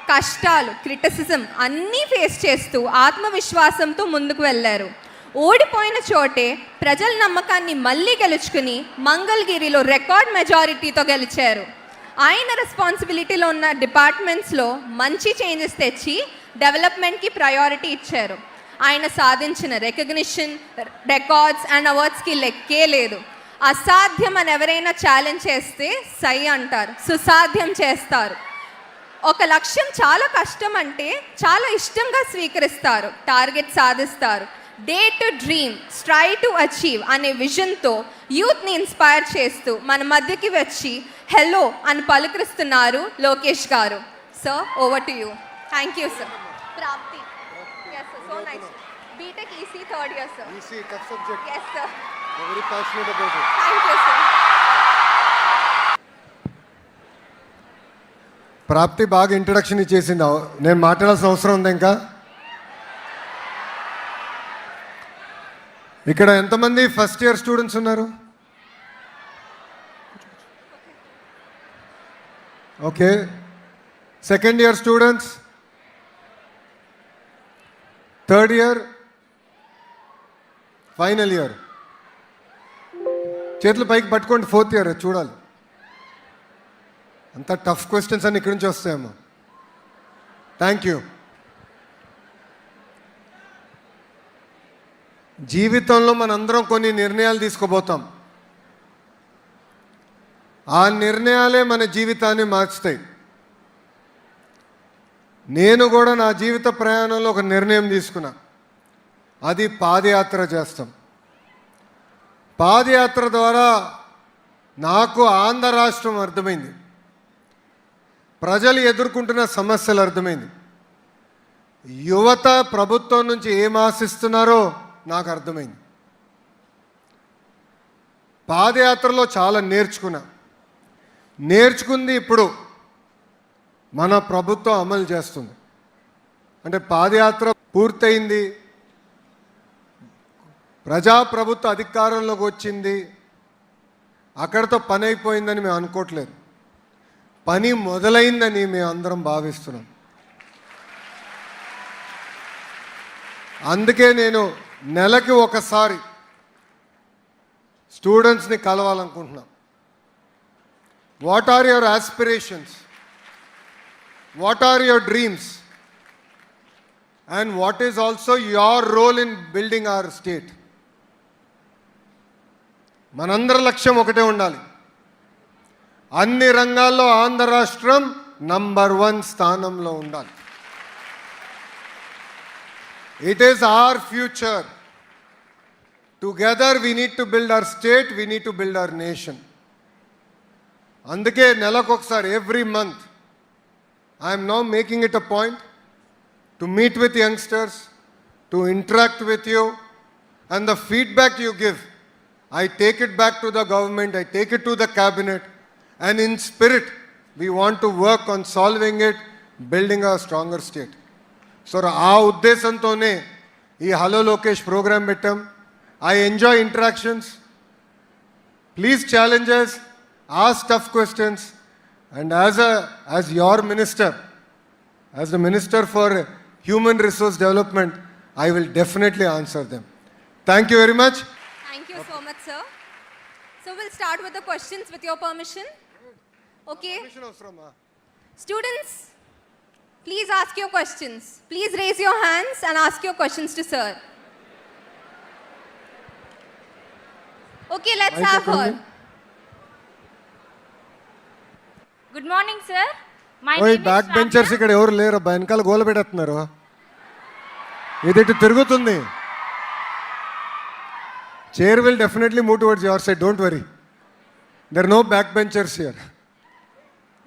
కష్టాలు, క్రిటిసిజం అన్నీ ఫేస్ చేస్తూ ఆత్మవిశ్వాసంతో ముందుకు వెళ్ళారు. ఓడిపోయిన చోటే ప్రజల నమ్మకాన్ని మళ్ళీ గెలుచుకుని మంగళగిరిలో రికార్డ్ మెజారిటీతో గెలిచారు. ఆయన రెస్పాన్సిబిలిటీలో ఉన్న డిపార్ట్మెంట్స్లో మంచి చేంజెస్ తెచ్చి డెవలప్మెంట్కి ప్రయారిటీ ఇచ్చారు. ఆయన సాధించిన రికగ్నిషన్, రికార్డ్స్ అండ్ అవార్డ్స్కి లెక్కే లేదు. అసాధ్యం అని ఎవరైనా ఛాలెంజ్ చేస్తే సై అంటారు, సుసాధ్యం చేస్తారు. ఒక లక్ష్యం చాలా కష్టం అంటే చాలా ఇష్టంగా స్వీకరిస్తారు, టార్గెట్ సాధిస్తారు. Dare to dream, strive to achieve అనే విజన్తో యూత్ని ఇన్స్పైర్ చేస్తూ మన మధ్యకి వచ్చి హలో అని పలుకరిస్తున్నారు లోకేష్ గారు. Sir, over to you. Thank you sir. ప్రాప్తి, yes sir, so nice. BTech EC third year sir. EC tough subject. Yes sir. You're very passionate about it. Thank you sir. ప్రాప్తి బాగా introduction ఇచ్చేసింది. నేను మాట్లాడాల్సిన అవసరం ఉంది ఇంకా? ఇక్కడ ఎంతమంది ఫస్ట్ ఇయర్ స్టూడెంట్స్ ఉన్నారు? Okay. Second year students, third year, final year. చేతులు పైకి పట్టుకోండి. ఫోర్త్ ఇయర్ చూడాలి. అంత టఫ్ క్వశ్చన్స్ అన్ని ఇక్కడి నుంచి వస్తాయమ్మా. Thank you. జీవితంలో మనందరం కొన్ని నిర్ణయాలు తీసుకోబోతాం. ఆ నిర్ణయాలే మన జీవితాన్ని మార్చుతాయి. నేను కూడా నా జీవిత ప్రయాణంలో ఒక నిర్ణయం తీసుకున్నా. అది పాదయాత్ర చేస్తాం. పాదయాత్ర ద్వారా నాకు ఆంధ్ర రాష్ట్రం అర్థమైంది, ప్రజలు ఎదుర్కొంటున్న సమస్యలు అర్థమైంది, యువత ప్రభుత్వం నుంచి ఏం ఆశిస్తున్నారో నాకు అర్థమైంది. పాదయాత్రలో చాలా నేర్చుకుంది ఇప్పుడు మన ప్రభుత్వం అమలు చేస్తుంది. అంటే పాదయాత్ర పూర్తయింది, ప్రజాప్రభుత్వ అధికారంలోకి వచ్చింది, అక్కడితో పని అయిపోయిందని మేము అనుకోవట్లేదు. పని మొదలైందని మేము అందరం భావిస్తున్నాం. అందుకే నేను నెలకి ఒకసారి స్టూడెంట్స్ని కలవాలనుకుంటున్నాం. What are your aspirations, what are your dreams, and what is also your role in building our state. మనందరి లక్ష్యం ఒకటే ఉండాలి. అన్ని రంగాల్లో ఆంధ్ర రాష్ట్రం నంబర్ 1 స్థానంలో ఉండాలి. It is our future. Together we need to build our state, we need to build our nation. అందుకే నెలకొకసారి, every month, I am now making it a point to meet with youngsters, to interact with you, and the feedback you give, I take it back to the government, I take it to the cabinet, and in spirit, we want to work on solving it, building a stronger state. So ఆ ఉద్దేశంతోనే ఈ hello Lokesh programme పెట్టాం. I enjoy interactions. Please challenges, ask tough questions, and as your minister, as the minister for human resource development, I will definitely answer them. Thank you very much. Thank you so much, sir. So we'll start with the questions with your permission. Okay. Students, please ask your questions. Please raise your hands and ask your questions to sir. Okay, let's have her. Good morning, sir. My ఓయ్, name is back benchers Shravya. ఇక్కడ ఎవరు లేరు. వెనకాల గోల పెడుతున్నారు. ఇది ఇటు తిరుగుతుంది. Chair will definitely move towards your side. Don't worry. There no back benchers here.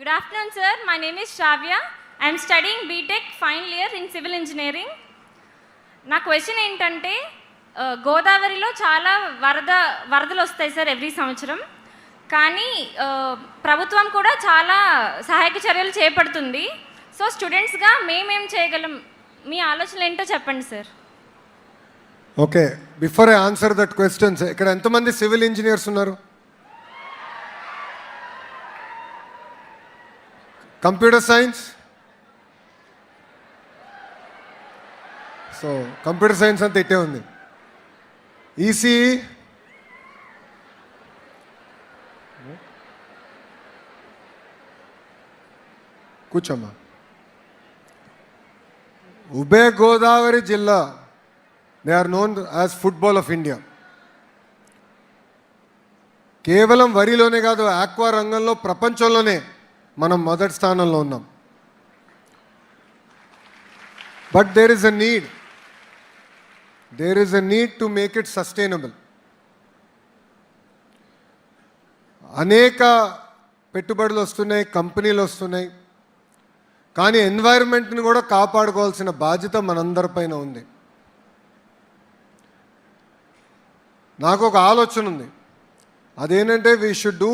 Good afternoon, sir. My name is Shravya. I am studying BTech final year in civil engineering. నా క్వశ్చన్ ఏంటంటే, గోదావరిలో చాలా వరదలు వస్తాయి sir every సంవత్సరం. కానీ ప్రభుత్వం కూడా చాలా సహాయక చర్యలు చేపడుతుంది. సో స్టూడెంట్స్గా మేమేం చేయగలం, మీ ఆలోచనలు ఏంటో చెప్పండి sir. Okay, before I answer that questions, ఇక్కడ ఎంతమంది సివిల్ ఇంజనీర్స్ ఉన్నారు? Computer science, so computer science అంతా ఇట్టే ఉంది. ఈసీఈ కూర్చోమ్మా. ఉభయ గోదావరి జిల్లా, they are known as football of India. కేవలం వరిలోనే కాదు, ఆక్వా రంగంలో ప్రపంచంలోనే మనం మొదటి స్థానంలో ఉన్నాం. But there is a need to make it sustainable. అనేక పెట్టుబడులు వస్తున్నాయి, కంపెనీలు వస్తున్నాయి, కానీ ఎన్వైరన్మెంట్ని కూడా కాపాడుకోవాల్సిన బాధ్యత మనందరిపైన ఉంది. నాకు ఒక ఆలోచన ఉంది, అదేంటంటే we should do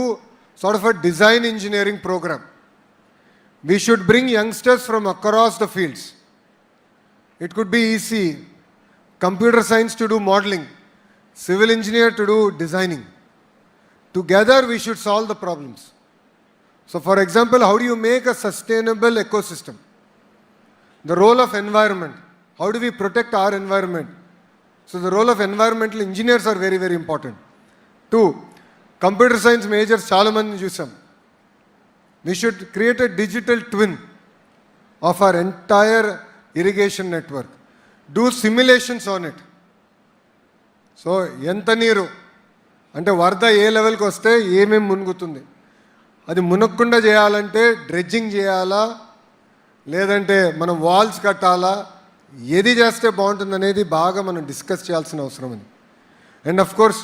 sort of a design engineering programme. We should bring youngsters from across the fields. It could be EC, computer science to do modelling, civil engineer to do designing. Together we should solve the problems. So for example, how do you make a sustainable ecosystem? The role of environment. How do we protect our environment? So the role of environmental engineers are very, very important. 2, computer science majors చాలా మంది చూసాం. We should create a digital twin of our entire irrigation network. Do simulations on it. So ఎంత నీరు అంటే వరద ఏ లెవెల్కి వస్తే ఏమేమి మునుగుతుంది, అది మునగకుండా చేయాలంటే డ్రెడ్జింగ్ చేయాలా, లేదంటే మనం వాల్స్ కట్టాలా, ఏది చేస్తే బాగుంటుంది అనేది బాగా మనం డిస్కస్ చేయాల్సిన అవసరం ఉంది. And of course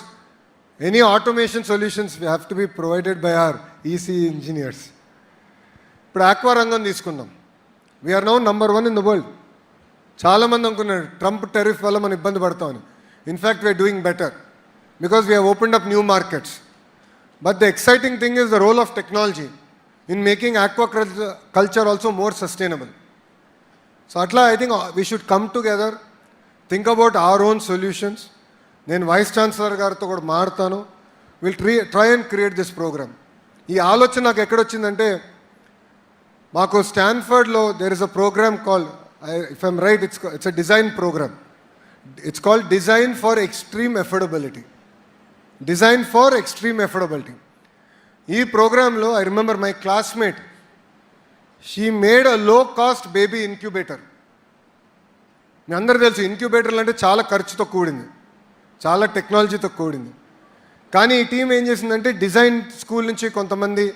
any automation solutions have to be provided by our EC engineers. ఇప్పుడు ఆక్వా రంగం తీసుకుందాం. We're now number 1 in the world. చాలామంది అనుకున్నారు ట్రంప్ టెరిఫ్ వల్ల మనం ఇబ్బంది పడతామని. In fact we're doing better, because we have opened up new markets. But the exciting thing is the role of technology in making aquaculture also more sustainable. So atla I think we should come together, think about our own solutions. Then Vice Chancellor gartho kuda maartanu. We'll try and create this program. Ee alochana naaku ekkada ochindante, maaku Stanford lo there is a program called, if I'm right, it's a design program. It's called Design for Extreme Affordability. Design for Extreme Affordability. ఈ ప్రోగ్రాంలో I remember my classmate, she made a లో cost baby incubator. మీ అందరూ తెలుసు ఇంక్యుబేటర్లు అంటే చాలా ఖర్చుతో కూడింది, చాలా టెక్నాలజీతో కూడింది. కానీ ఈ టీం ఏం చేసిందంటే డిజైన్ స్కూల్ నుంచి కొంతమంది,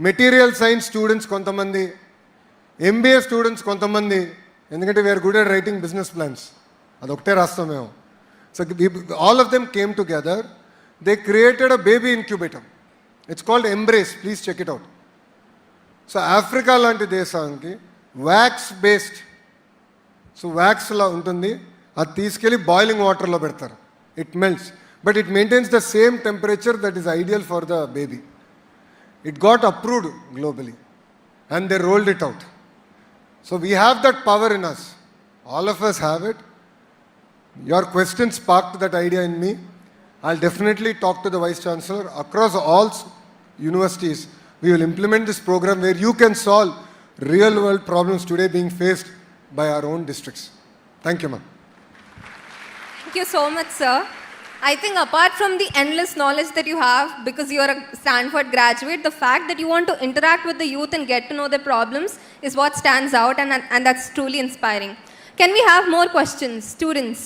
మెటీరియల్ సైన్స్ స్టూడెంట్స్ కొంతమంది, ఎంబీఏ స్టూడెంట్స్ కొంతమంది, ఎందుకంటే we're good at writing business plans, అదొకటే రాస్తాం మేము. So all of them came together. They created a baby incubator. It's called Embrace. Please check it out. So Africa lanti desaniki wax based. So wax la untundi. Adi తీసుకెళ్ళి boiling water lo పెడతారు. It melts, but it maintains the same temperature that is ideal for the baby. It got approved globally and they rolled it out. So we have that power in us. All of us have it. Your question sparked that idea in me. I'll definitely talk to the Vice Chancellor. Across all universities, we will implement this program where you can solve real world problems today being faced by our own districts. Thank you, ma'am. Thank you so much, sir. I think apart from the endless knowledge that you have, because you are a Stanford graduate, the fact that you want to interact with the youth and get to know their problems is what stands out, and that's truly inspiring. Can we have more questions, students?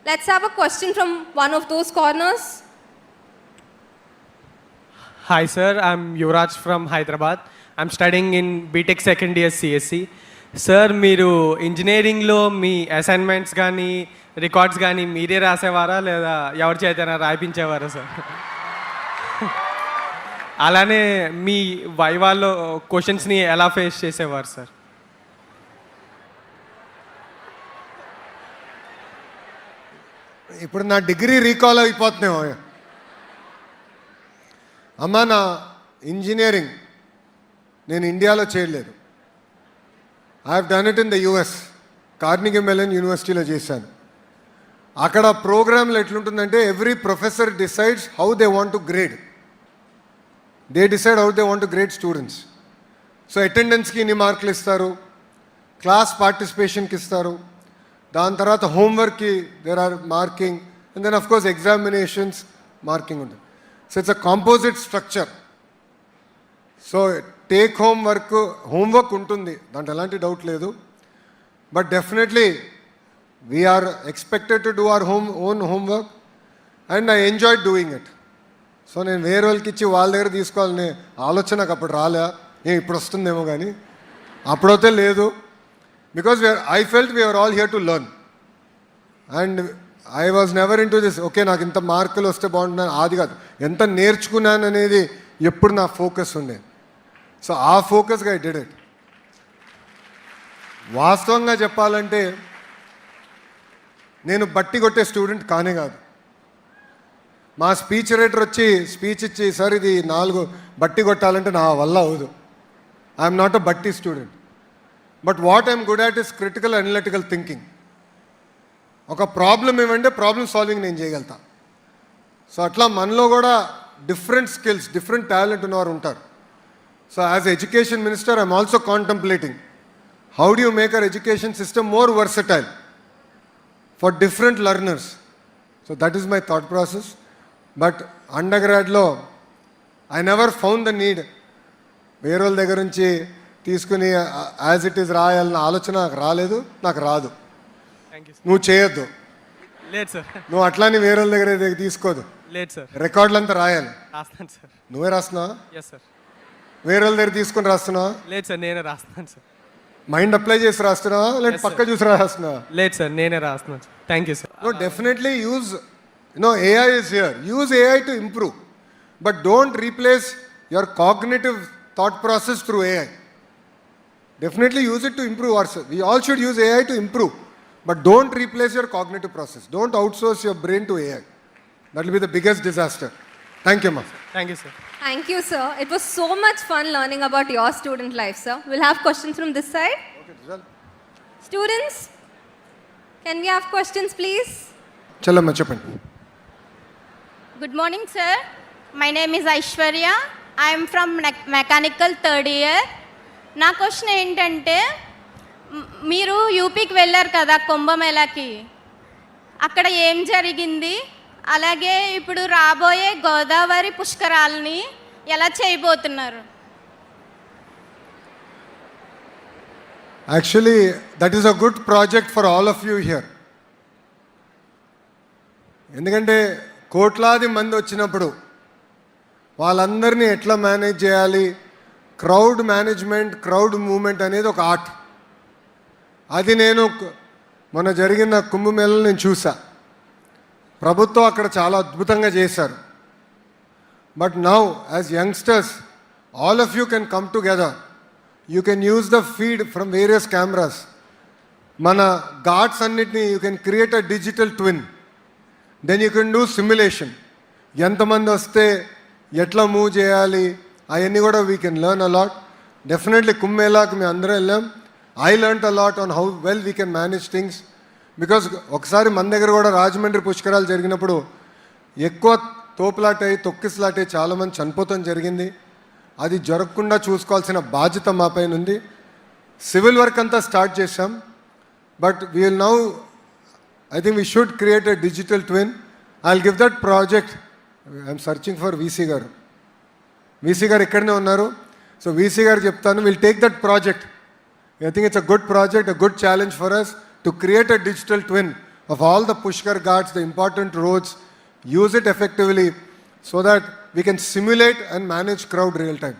Let's have a question from one of those corners. Hi sir, I'm Yuvraj from Hyderabad. I'm studying in BTech second year CSC. Sir, మీరు ఇంజనీరింగ్లో మీ assignments కానీ records కానీ మీరే రాసేవారా లేదా ఎవరి చేతైనా రాయించేవారా sir? అలానే మీ వైవాల్లో క్వశ్చన్స్ని ఎలా ఫేస్ చేసేవారు సార్? ఇప్పుడు నా డిగ్రీ రీకాల్ అయిపోతున్నావు. అమ్మ, నా ఇంజనీరింగ్ నేను ఇండియాలో చేయలేదు. I have done it in the US. Carnegie Mellon యూనివర్సిటీలో చేశాను. అక్కడ ప్రోగ్రాంలో ఎట్లుంటుందంటే every professor decides how they want to grade. They decide how they want to grade students. So అటెండెన్స్కి ఇన్ని మార్కులు ఇస్తారు, క్లాస్ పార్టిసిపేషన్కి ఇస్తారు, దాని తర్వాత హోంవర్క్కి there are marking, and then of course examinations marking ఉంటుంది. So it's a composite structure. So take homework ఉంటుంది, దాంట్లో ఎలాంటి డౌట్ లేదు. But definitely we are expected to do our own homework and I enjoy doing it. So నేను వేరే వాళ్ళకి ఇచ్చి వాళ్ళ దగ్గర తీసుకోవాలనే ఆలోచన నాకు అప్పుడు రాలే, ఇప్పుడు వస్తుందేమో కానీ అప్పుడైతే లేదు. Because I felt we're all here to learn and I was never into this okay నాకు ఇంత మార్కులు వస్తే బాగుంటున్నాను, అది కాదు, ఎంత నేర్చుకున్నాను అనేది ఎప్పుడు నా ఫోకస్ ఉండేది. సో ఆ ఫోకస్గా ఐ డిడ్ ఇట్. వాస్తవంగా చెప్పాలంటే నేను బట్టి కొట్టే స్టూడెంట్ కానే కాదు. మా స్పీచ్ రైటర్ వచ్చి స్పీచ్ ఇచ్చి సార్ ఇది 4 బట్టి కొట్టాలంటే నా వల్ల అవదు. ఐఎమ్ నాట్ అ బట్టి student. But what I'm good at is critical analytical thinking. ఒక ప్రాబ్లం ఏమంటే ప్రాబ్లమ్ సాల్వింగ్ నేను చేయగలుగుతా. సో అట్లా మనలో కూడా డిఫరెంట్ స్కిల్స్, డిఫరెంట్ టాలెంట్ ఉన్నవారు ఉంటారు. So as education minister I'm also contemplating how do you make our education system more versatile for different learners. So that is my thought process. But అండర్ గ్రాడ్లో I never found the need వేరే వాళ్ళ దగ్గర నుంచి తీసుకుని as it is రాయాలన్న ఆలోచన నాకు రాలేదు, నాకు రాదు. నువ్వు చేయొద్దు, లేదు సార్. నువ్వు అట్లానే వేరే వాళ్ళ దగ్గర తీసుకోదు. లేదు సార్. రికార్డులు అంతా రాయాలి. రాస్తాను సార్. నువ్వే రాస్తున్నావా? Yes sir. వేరే వాళ్ళ దగ్గర తీసుకొని రాస్తున్నావా? లేదు సార్, నేనే రాస్తాను సార్. మైండ్ అప్లై చేసి రాస్తున్నావా లేదా పక్క చూసి రాస్తున్నావా? లేదు సార్, నేనే రాస్తున్నాను sir. Thank you sir. No, definitely use, AI is here. Use AI to improve. But don't replace your cognitive thought process through AI. Definitely use it to improve ourselves. We all should use AI to improve. But don't replace your cognitive process. Don't outsource your brain to AI. That will be the biggest disaster. Thank you, ma. Thank you sir. Thank you, sir. It was so much fun learning about your student life, sir. We'll have questions from this side. Okay, Rizal. Students, can we have questions, please? Challamma, cheppandi. Good morning, sir. My name is Aishwarya. I am from mechanical 3rd year. నా question ఏంటంటే మీరు యూపీకి వెళ్ళారు కదా కుంభమేళాకి, అక్కడ ఏం జరిగింది, అలాగే ఇప్పుడు రాబోయే గోదావరి పుష్కరాలని ఎలా చేయబోతున్నారు? Actually, that is a good project for all of you here. ఎందుకంటే కోట్లాది మంది వచ్చినప్పుడు వాళ్ళందరినీ ఎట్లా మేనేజ్ చేయాలి, క్రౌడ్ మేనేజ్మెంట్, క్రౌడ్ మూవ్మెంట్ అనేది ఒక ఆర్ట్. అది నేను మొన్న జరిగిన కుంభమేళలో నేను చూసా. ప్రభుత్వం అక్కడ చాలా అద్భుతంగా చేశారు. But now as youngsters all of you can come together. You can use the feed from various cameras. మన ఘాట్స్ అన్నిటినీ you can create a digital twin. Then you can do simulation. ఎంతమంది వస్తే ఎట్లా మూవ్ చేయాలి అవన్నీ కూడా we can learn a lot. Definitely కుంభమేళాకి మేము అందరం వెళ్ళాం. I learn a lot on how well we can manage things. Because ఒకసారి మన దగ్గర కూడా రాజమండ్రి పుష్కరాలు జరిగినప్పుడు ఎక్కువ తోపులాటే తొక్కిసలాటే చాలామంది చనిపోతాం జరిగింది. అది జరగకుండా చూసుకోవాల్సిన బాధ్యత మా పైన ఉంది. సివిల్ వర్క్ అంతా స్టార్ట్ చేశాం. But we will now I think we should create a digital twin. I'll give that project. I'm searching for VC garu. VC garu ikkadne unnaru. So VC garu cheptanu, we'll take that project. I think it's a good project, a good challenge for us to create a digital twin of all the Pushkar Ghats, the important roads, use it effectively so that we can simulate and manage crowd real time.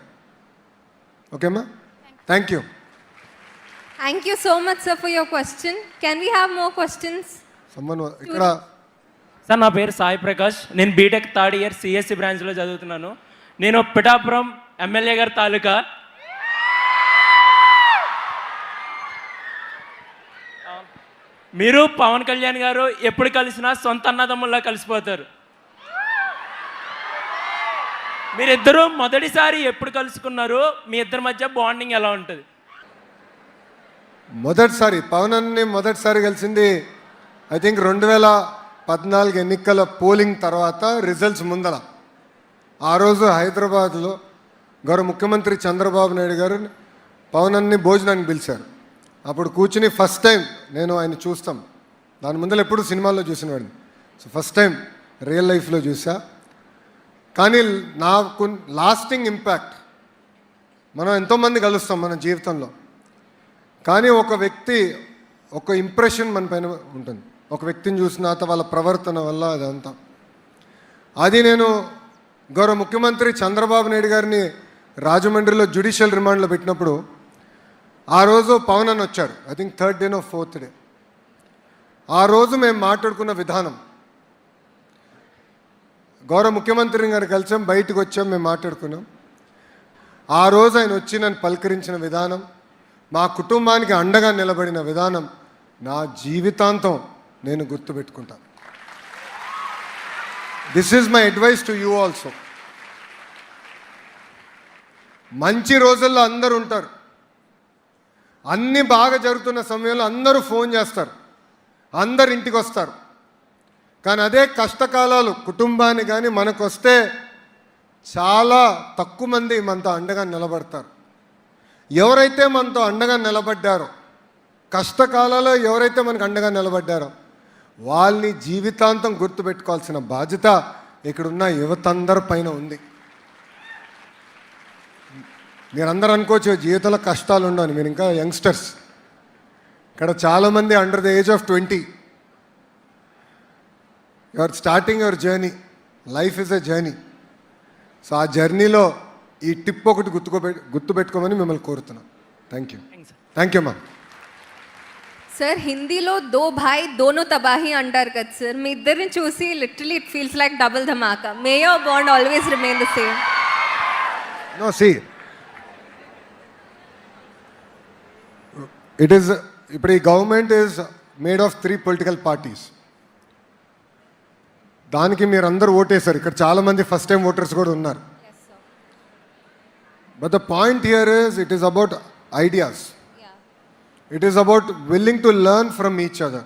Okay, ma? Thank you. Thank you so much, sir, for your question. Can we have more questions? ఇక్కడ sir నా పేరు సాయి ప్రకాష్. నేను BTech 3rd year CSC బ్రాంచ్లో చదువుతున్నాను. నేను Pithapuram MLA గారి తాలూకా. మీరు పవన్ కళ్యాణ్ గారు ఎప్పుడు కలిసినా సొంత అన్నదమ్ముల్లా కలిసిపోతారు. మీరిద్దరూ మొదటిసారి ఎప్పుడు కలుసుకున్నారు? మీ ఇద్దరి మధ్య బాండింగ్ ఎలా ఉంటుంది? మొదటిసారి పవన్ అన్ని మొదటిసారి కలిసింది ఐ థింక్ 2014 ఎన్నికల పోలింగ్ తర్వాత రిజల్ట్స్ ముందర. ఆ రోజు హైదరాబాద్లో గౌరవ ముఖ్యమంత్రి చంద్రబాబు నాయుడు గారు పవన్ అన్ని భోజనానికి పిలిచారు. అప్పుడు కూర్చుని ఫస్ట్ టైం నేను ఆయన చూస్తాం, దాని ముందర ఎప్పుడు సినిమాల్లో చూసినవాడిని. సో ఫస్ట్ టైం రియల్ లైఫ్లో చూసా. కానీ నాకు లాస్టింగ్ ఇంపాక్ట్, మనం ఎంతోమంది కలుస్తాం మన జీవితంలో, కానీ ఒక వ్యక్తి ఒక ఇంప్రెషన్ మన పైన ఉంటుంది. ఒక వ్యక్తిని చూసిన తర్వాత వాళ్ళ ప్రవర్తన వల్ల అదంతా. అది నేను గౌరవ ముఖ్యమంత్రి చంద్రబాబు నాయుడు గారిని రాజమండ్రిలో జ్యుడిషియల్ రిమాండ్లో పెట్టినప్పుడు ఆ రోజు పవన్ అని వచ్చారు. I think 3rd day 4th day. ఆ రోజు మేము మాట్లాడుకున్న విధానం, గౌరవ ముఖ్యమంత్రి గారు కలిసాం, బయటకు వచ్చాం, మేము మాట్లాడుకున్నాం. ఆ రోజు ఆయన వచ్చి నన్ను పలకరించిన విధానం, మా కుటుంబానికి అండగా నిలబడిన విధానం నా జీవితాంతం నేను గుర్తుపెట్టుకుంటాను. This is my advice to you also. మంచి రోజుల్లో అందరూ ఉంటారు, అన్నీ బాగా జరుగుతున్న సమయంలో అందరూ ఫోన్ చేస్తారు, అందరు ఇంటికి వస్తారు. కానీ అదే కష్టకాలాలు కుటుంబానికి కానీ మనకు వస్తే చాలా తక్కువ మంది మనతో అండగా నిలబడతారు. ఎవరైతే మనతో అండగా నిలబడ్డారో, కష్టకాలాల్లో ఎవరైతే మనకు అండగా నిలబడ్డారో వాళ్ళని జీవితాంతం గుర్తుపెట్టుకోవాల్సిన బాధ్యత ఇక్కడున్న యువతందరి పైన ఉంది. మీరందరూ అనుకోవచ్చు జీవితంలో కష్టాలు ఉండవు, మీరు ఇంకా యంగ్స్టర్స్. ఇక్కడ చాలామంది under the age of 20. You are starting your journey. Life is a journey. So ఆ జర్నీలో ఈ టిప్ ఒకటి గుర్తుపెట్టుకోమని మిమ్మల్ని కోరుతున్నాను. Thank you ma'am. సార్, హిందీలో దో భాయ్ దోనో తబాహి అంటారు కదా సార్, మీ ఇద్దరిని చూసి literally it feels like double dhamaka. May your bond always remain the same. No, see it is, ఇప్పుడు ఈ government is made of 3 political parties. దానికి మీరు అందరూ ఓటేశారు. ఇక్కడ చాలామంది ఫస్ట్ టైం ఓటర్స్ కూడా ఉన్నారు. But the point here is it is about ideas. It is about willing to learn from each other.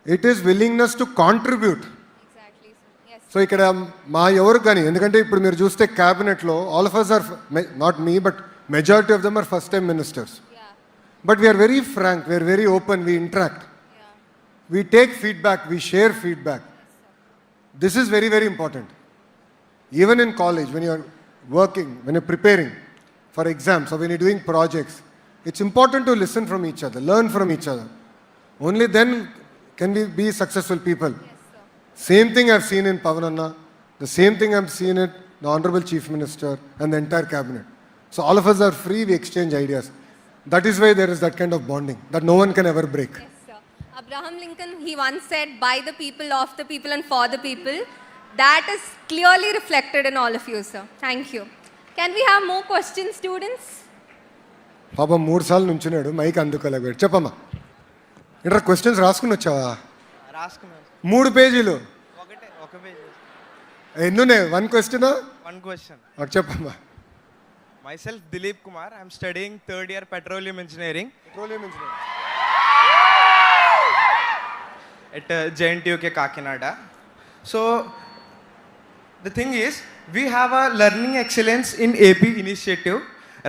It is willingness to contribute. Exactly. Yes. So ఇక్కడ మా ఎవరు కానీ, ఎందుకంటే ఇప్పుడు మీరు చూస్తే క్యాబినెట్లో all of us are, not me but majority of them are first time ministers. But we're very frank, we're very open, we interact, we take feedback, we share feedback. This is very very important. Even in college, when you are working, when you're preparing for exams or when you're doing projects, it's important to listen from each other, learn from each other. Only then can we be successful people. Same thing I've seen in Pavananna, the same thing I've seen in the Honorable Chief Minister and the entire cabinet. So all of us are free, we exchange ideas. That is why there is that kind of bonding that no one can ever break. Yes, sir. Abraham Lincoln, he once said, by the people, of the people and for the people. That is clearly reflected in all of you, sir. Thank you. Can we have more questions, students? పాపం 3 సార్లు నుంచున్నాడు, mic అందుకోలేకపోయాడు. చెప్పమ్మా, inter questions రాసుకుని వచ్చావా? రాసుకున్నాను. 3 పేజీలు ఒక page. ఎన్నున్నాయి? 1 question. 1 question. చెప్పమ్మా. Myself Dilip Kumar. I'm studying 3rd year petroleum engineering at JNTUK Kakinada. So the thing is, we have a learning excellence in AP initiative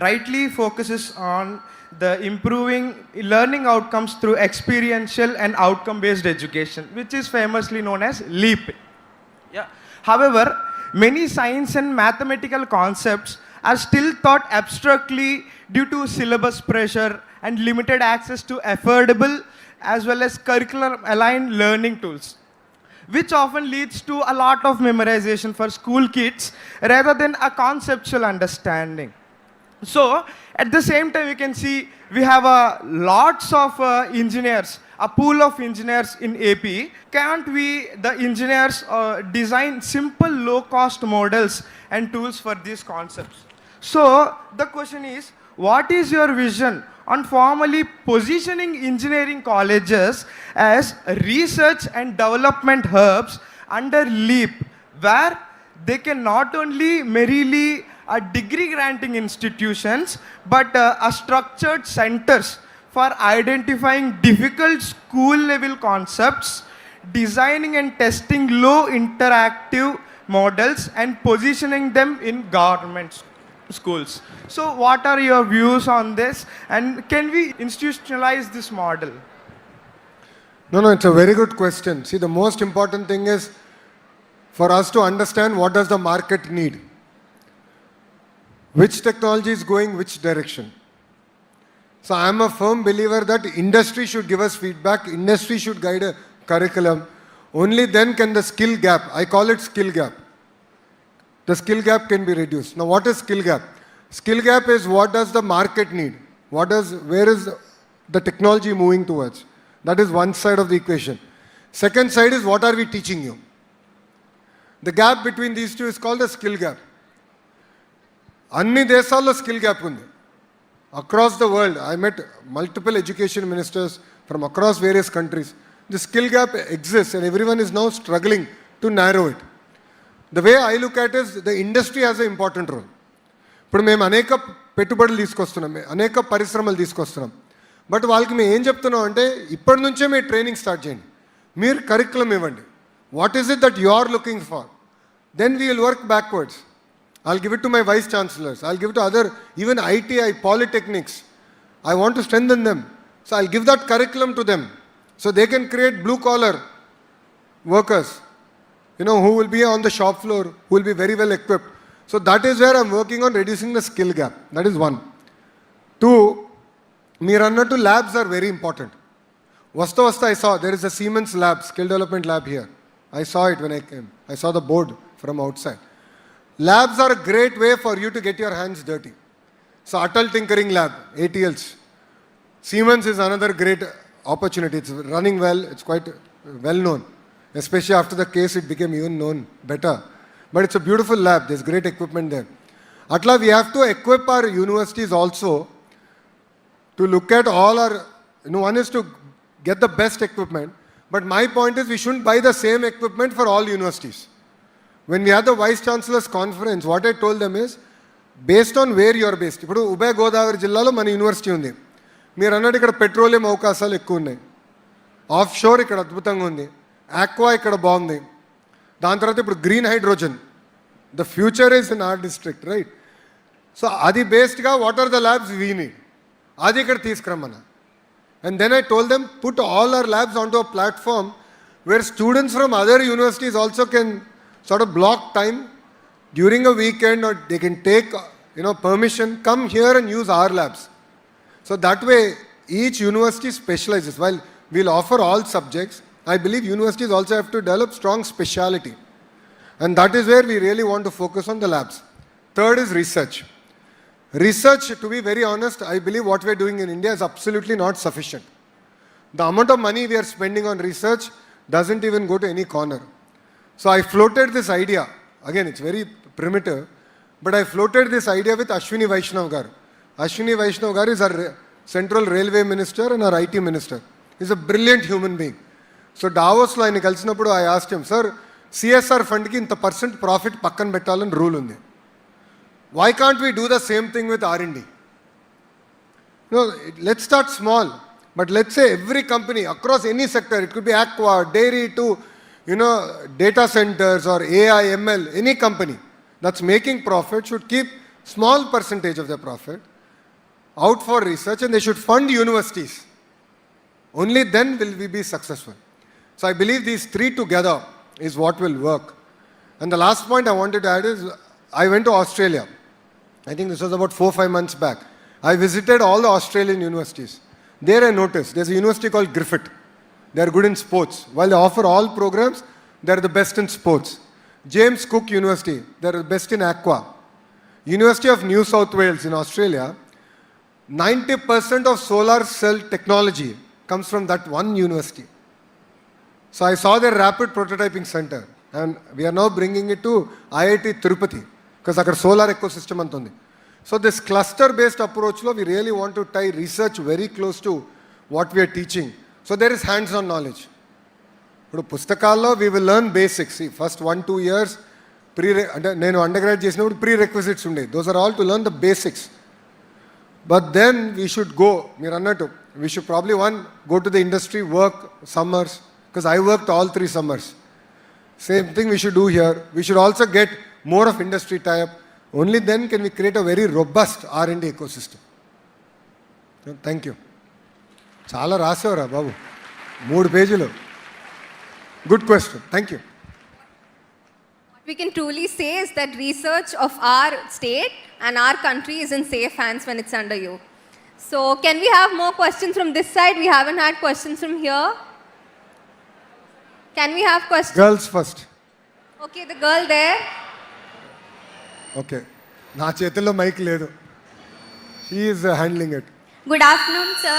rightly focuses on the improving learning outcomes through experiential and outcome based education, which is famously known as LEAP. Yeah. However, many science and mathematical concepts are still taught abstractly due to syllabus pressure and limited access to affordable as well as curriculum aligned learning tools, which often leads to a lot of memorization for school kids rather than a conceptual understanding. So at the same time, we can see we have lots of engineers, a pool of engineers in AP. Can't we, the engineers, design simple low-cost models and tools for these concepts? So the question is, what is your vision on formally positioning engineering colleges as research and development hubs under LEAP, where they can not only merely degree granting institutions but a structured centers for identifying difficult school level concepts, designing and testing low interactive models and positioning them in governments? schools. So what are your views on this, and can we institutionalize this model? No, it's a very good question. See, the most important thing is for us to understand what does the market need. Which technology is going which direction. So I am a firm believer that industry should give us feedback, industry should guide a curriculum. Only then can the skill gap, I call it skill gap. The skill gap can be reduced. Now what is skill gap? Skill gap is what does the market need? Where is the technology moving towards? That is one side of the equation. Second side is what are we teaching you? The gap between these two is called the skill gap. అన్ని దేశాల్లో skill gap ఉంది. Across the world, I met multiple education ministers from across various countries. The skill gap exists and everyone is now struggling to narrow it. The way I look at it is the industry has an important role. ఇప్పుడు మేము అనేక పెట్టుబడులు తీసుకొస్తున్నాం, అనేక పరిశ్రమలు తీసుకొస్తున్నాం. But వాళ్ళకి మేము ఏం చెప్తున్నాం అంటే ఇప్పటి నుంచే మీరు ట్రైనింగ్ స్టార్ట్ చేయండి, మీరు కరికులం ఇవ్వండి. What is it that you are looking for? Then we will work backwards. I'll give it to my vice chancellors. I'll give it to other, even ITI, polytechnics. I want to strengthen them. So I'll give that curriculum to them. So they can create blue collar workers, who will be on the shop floor, who will be very well equipped. So that is where I'm working on reducing the skill gap. That is one. Two, Mirannatu labs are very important. Vasta I saw there is a Siemens lab, skill development lab here. I saw it when I came. I saw the board from outside. Labs are a great way for you to get your hands dirty. So Atal Tinkering Lab, ATLs. Siemens is another great opportunity. It's running well. It's quite well known. Especially after the case, it became even known better. But it's a beautiful lab. There's great equipment there. Atla, we have to equip our universities also to look at all our, one is to get the best equipment. But my point is we shouldn't buy the same equipment for all universities. When we had the Vice Chancellor's conference, what I told them is, based on where you are based. ఇప్పుడు ఉభయ గోదావరి జిల్లాలో మన university ఉంది. మీరు అన్నట్టు ఇక్కడ petroleum అవకాశాలు ఎక్కువ ఉన్నాయి. ఆఫ్ షోర్ ఇక్కడ అద్భుతంగా ఉంది. ఆక్వా ఇక్కడ బాగుంది. దాని తర్వాత ఇప్పుడు green hydrogen. The future is in our district, right? So అది బేస్డ్గా what are the labs we need, అది ఇక్కడ తీసుకురమ్మన్నా. And then I told them put all our labs on to a platform where students from other universities also can sort of block time during a weekend, or they can take permission, come here and use our labs. So that way each university specializes. While we'll offer all subjects, I believe universities also have to develop strong speciality, and that is where we really want to focus on the labs. Third is research. Research, to be very honest, I believe what we're doing in India is absolutely not sufficient. The amount of money we are spending on research doesn't even go to any corner. So I floated this idea, again it's very primitive, but I floated this idea with Ashwini Vaishnav garu. Ashwini Vaishnav garu is our Central Railway Minister and our IT Minister. He's a brilliant human being. So Davos lo ayana kalisinappudu I asked him, sir, CSR fund ki inta % profit pakkan pettalani rule undi. Why can't we do the same thing with R&D? Let's start small, but let's say every company across any sector, it could be aqua, dairy to data centers or AI, ML, any company that's making profit should keep small percentage of their profit out for research, and they should fund universities. Only then will we be successful. So I believe these three together is what will work. And the last point I wanted to add is I went to Australia. I think this was about 4-5 months back. I visited all the Australian universities. There I noticed there's a university called Griffith. They are good in sports. While they offer all programs, they are the best in sports. James Cook University, they are the best in aqua. University of New South Wales in Australia, 90% of solar cell technology comes from that one university. So I saw their rapid prototyping center, and we are now bringing it to IIT Tirupati because our solar ecosystem antundi. So this cluster based approach lo, we really want to tie research very close to what we are teaching. So there is hands-on knowledge. ఇప్పుడు పుస్తకాల్లో we will learn basics. See, first 1-2 years నేను undergrad చేసినప్పుడు pre requisites ఉండేవి. Those are all to learn the basics. But then we should go, మీరు అన్నట్టు we should probably go to the industry, work summers, because I worked all 3 summers. Same thing we should do here. We should also get more of industry tie-up. Only then can we create a very robust R&D ecosystem. Thank you. చాలా రాసేవరా బాబు, 3 పేజీలు. Good question. Thank you. What we can truly say is that research of our state and our country is in safe hands when it's under you. So can we have more questions from this side? We haven't had questions from here. Can we have questions? Girls first. Okay, the girl there. Okay. నా చేతుల్లో mic లేదు. She is handling it. Good afternoon, sir.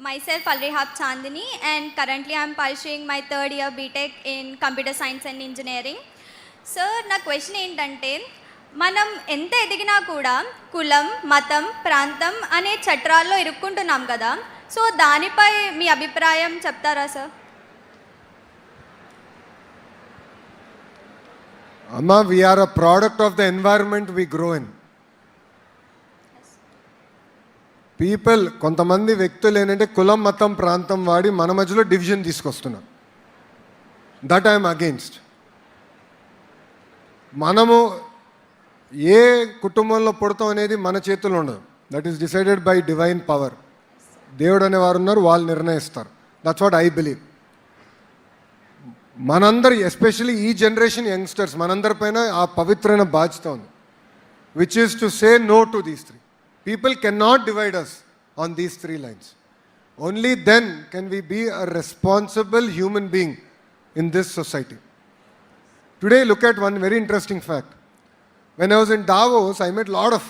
Myself Alrihab Chandini, and currently I am pursuing my 3rd year BTech in Computer Science and Engineering. Sir, నా question ఏంటంటే, మనం ఎంత ఎదిగినా కూడా కులం, మతం, ప్రాంతం అనే చట్రాల్లో ఇరుక్కుంటున్నాం కదా. సో దానిపై మీ అభిప్రాయం చెప్తారా sir? Amma, we are a product of the environment we grow in. People, కొంతమంది వ్యక్తులు ఏంటంటే కులం, మతం, ప్రాంతం వాడి మన మధ్యలో డివిజన్ తీసుకొస్తున్నారు. That I'm against. మనము ఏ కుటుంబంలో పుడతాం అనేది మన చేతుల్లో ఉండదు. That is decided by divine power. దేవుడు అనేవారు ఉన్నారు, వాళ్ళు నిర్ణయిస్తారు. That's what I believe. మనందరి, ఎస్పెషలీ ఈ జనరేషన్ యంగ్స్టర్స్, మనందరిపైన ఆ పవిత్రమైన బాధ్యత ఉంది, which is to say no to these 3. People cannot divide us on these 3 lines. Only then can we be a responsible human being in this society. Today, look at one very interesting fact. When I was in Davos, I met a lot of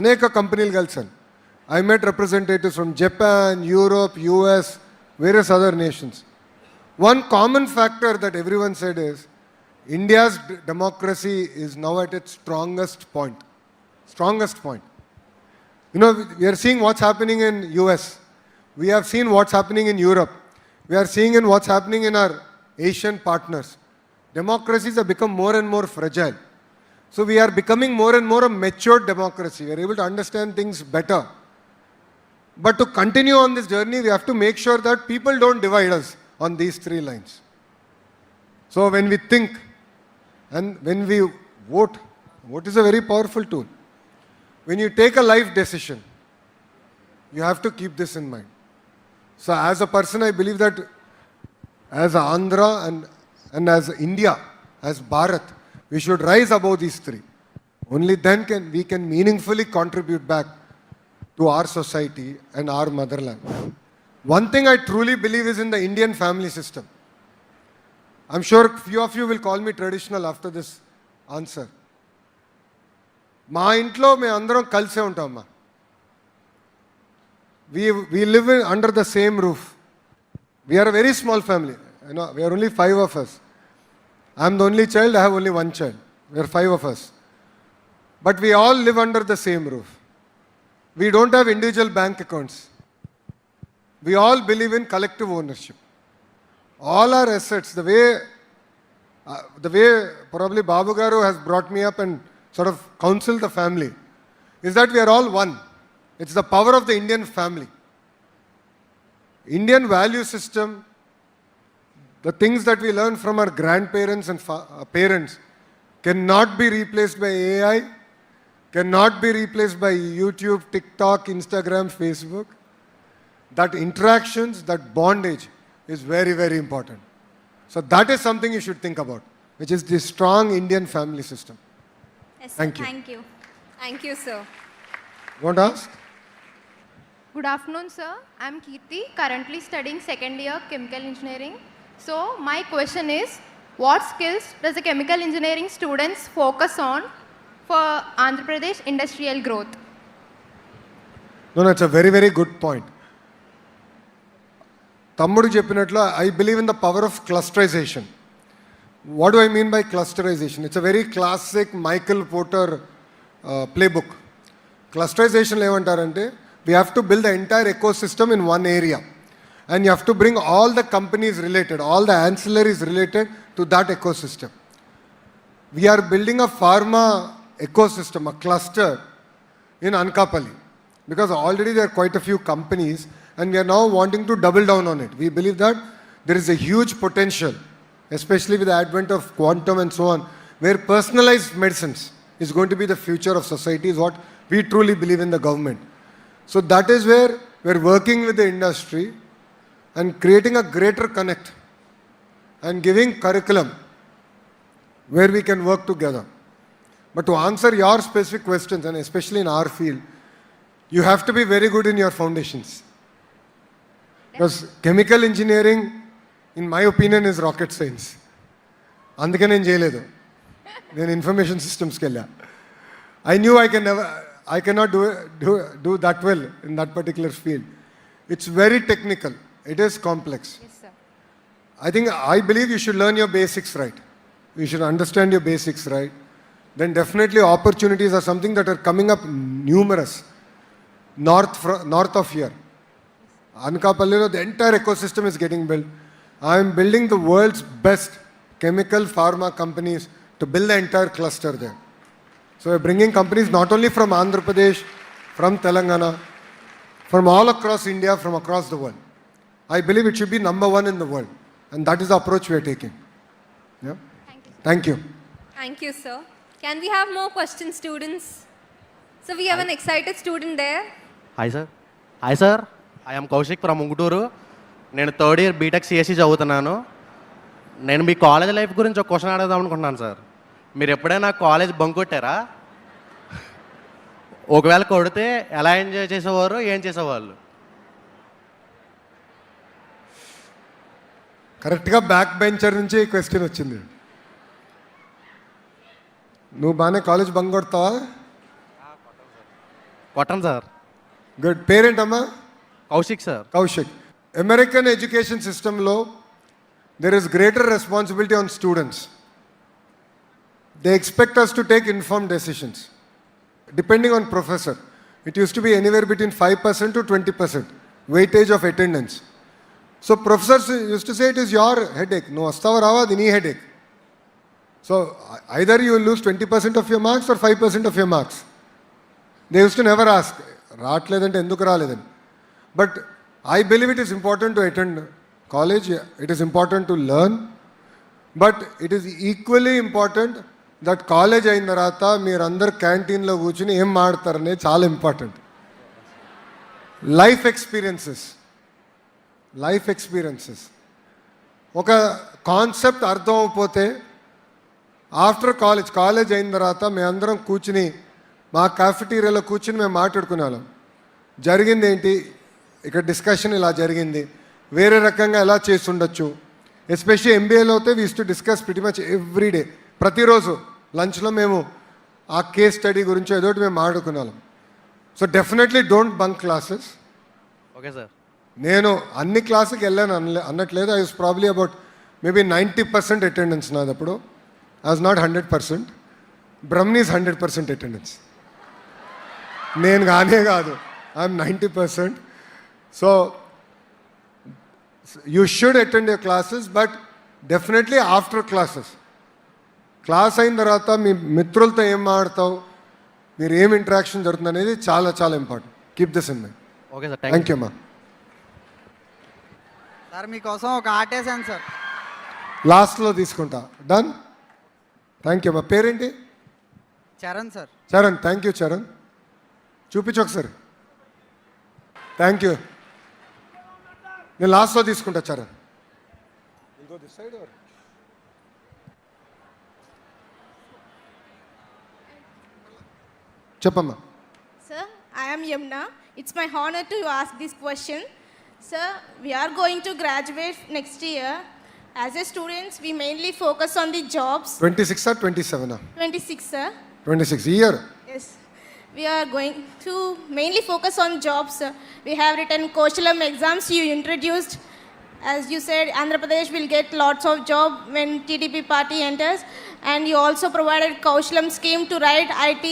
Aneka companies kalsan. I met representatives from Japan, Europe, US, various other nations. One common factor that everyone said is India's democracy is now at its strongest point. Strongest point. You know, we are seeing what's happening in US. We have seen what's happening in Europe. We are seeing in what's happening in our Asian partners. Democracies have become more and more fragile. So we are becoming more and more a matured democracy. We are able to understand things better. But to continue on this journey, we have to make sure that people don't divide us on these 3 lines. So when we think and when we vote, vote is a very powerful tool. When you take a life decision, you have to keep this in mind. So as a person, I believe that as Andhra and as India, as Bharat, we should rise above these 3. Only then we can meaningfully contribute back to our society and our motherland. One thing I truly believe is in the Indian family system. I'm sure few of you will call me traditional after this answer. మా ఇంట్లో మేము అందరం కలిసే ఉంటామమ్మా. We live under the same roof. We are a very small family. You know, we are only 5 of us. I'm the only child, I have only 1 child. We are 5 of us. But we all live under the same roof. We don't have individual bank accounts. We all believe in collective ownership. All our assets, the way probably Babu Garu has brought me up and sort of counsel the family, is that we are all one. It's the power of the Indian family. Indian value system, the things that we learn from our grandparents and parents cannot be replaced by AI, cannot be replaced by YouTube, TikTok, Instagram, Facebook. That interactions, that bondage is very, very important. So that is something you should think about, which is the strong Indian family system. Yes, sir. Thank you. Thank you. Thank you, sir. You want to ask? Good afternoon, sir. I'm Kirti, currently studying 2nd year chemical engineering. So my question is, what skills does the chemical engineering students focus on for Andhra Pradesh industrial growth? No, it's a very, very good point. తమ్ముడు చెప్పినట్లు I believe in the power of clusterization. What do I mean by clusterization? It's a very classic Michael Porter playbook. Clusterization ఏమంటారంటే, we have to build the entire ecosystem in one area. And you have to bring all the companies related, all the ancillaries related to that ecosystem. We are building a pharma ecosystem, a cluster in Anakapalli. Because already there are quite a few companies and we are now wanting to double down on it. We believe that there is a huge potential, especially with the advent of quantum and so on, where personalized medicines is going to be the future of society, is what we truly believe in the government. So that is where we're working with the industry and creating a greater connect and giving curriculum where we can work together. But to answer your specific questions, and especially in our field, you have to be very good in your foundations. Because chemical engineering, in my opinion, is rocket science. అందుకే నేను చేయలేదు, నేను information సిస్టమ్స్కి వెళ్ళా. I knew I cannot do that well in that particular field. It's very technical. It is complex. Yes, sir. I believe you should learn your basics right. You should understand your basics right. Then definitely opportunities are something that are coming up numerous north of here. Anakapallilo, the entire ecosystem is getting built. I am building the world's best chemical pharma companies to build the entire cluster there. So we're bringing companies not only from Andhra Pradesh, from Telangana, from all across India, from across the world. I believe it should be number one in the world. And that is the approach we are taking. Yeah? Thank you. Thank you, sir. Can we have more questions, students? So we have an excited student there. Hi sir. Hi sir, I'm Kaushik from Unguturu. నేను third year BTech CSC చదువుతున్నాను. నేను మీ college life గురించి ఒక question అడుగుదాం అనుకుంటున్నాను sir. మీరు ఎప్పుడైనా college bunk కొట్టారా? ఒకవేళ కొడితే ఎలా ఎంజాయ్ చేసేవారు, ఏం చేసేవాళ్ళు? కరెక్ట్గా బ్యాక్ బెంచర్ నుంచి ఈ క్వశ్చన్ వచ్చింది. నువ్వు బాగానే కాలేజ్ బంక్ కొడతావా? కొట్టను సార్. గుడ్. పేరేంటమ్మా? Kaushik sir. Kaushik. American education సిస్టంలో there is greater responsibility on students. They expect us to take informed decisions depending on professor. It used to be anywhere between 5% to 20% weightage of attendance. So professors used to say it is your headache. No astava rava, dini headache. So either you will lose 20% of your marks or 5% of your marks. They used to never ask, raatledante enduku raledani. But I believe it is important to attend college. It is important to learn. But it is equally important that college అయిన తర్వాత మీరందరు క్యాంటీన్లో కూర్చుని ఏం మాడతారనేది చాలా important. Life experiences ఒక concept అర్థం అయిపోతే ఆఫ్టర్ కాలేజ్ అయిన తర్వాత మేమందరం కూర్చుని మా కాఫెటీరియాలో కూర్చుని మేము మాట్లాడుకునేవాళ్ళం. జరిగింది ఏంటి, ఇక్కడ డిస్కషన్ ఇలా జరిగింది, వేరే రకంగా ఎలా చేసి ఉండొచ్చు. ఎస్పెషల్లీ ఎంబీఏలో అయితే we use to discuss pretty much every day. ప్రతిరోజు లంచ్లో మేము ఆ కేస్ స్టడీ గురించి ఏదో ఒకటి మేము మాట్లాడుకున్నాం. So definitely don't bunk classes. Okay sir. నేను అన్ని క్లాసుకి వెళ్ళాను అన్నట్లేదు. I was probably about maybe 90% attendance నాది అప్పుడు. I was not 100%. Brahmani's 100% attendance. నేను కాదు, I'm 90%. So you should attend your classes, but definitely after classes. Class అయిన తర్వాత మీ మిత్రులతో ఏం మాడతావు, మీరు ఏం ఇంటరాక్షన్ జరుగుతుంది అనేది చాలా చాలా important. Keep this in mind. Okay sir. Thank you అమ్మా. సార్ మీకోసం ఒక ఆర్ట్ వేసాను సార్. లాస్ట్లో తీసుకుంటా. డన్. థ్యాంక్ యూ అమ్మా. పేరేంటి? Charan sir. Charan. Thank you Charan. చూపించు ఒకసారి. Thank you. నేను లాస్ట్లో తీసుకుంటా చరణ్. చెప్పమ్మా. Sir, I am Yamna. It's my honor to ask this question. Sir, we are going to graduate next year. As a students, we mainly focus on the jobs. 26 or 27? 26, sir. 26 year. Yes. We are going to mainly focus on jobs, sir. We have written Koshalam exams you introduced. As you said, Andhra Pradesh will get lots of job when TDP party enters. And you also provided Koshalam scheme to write IT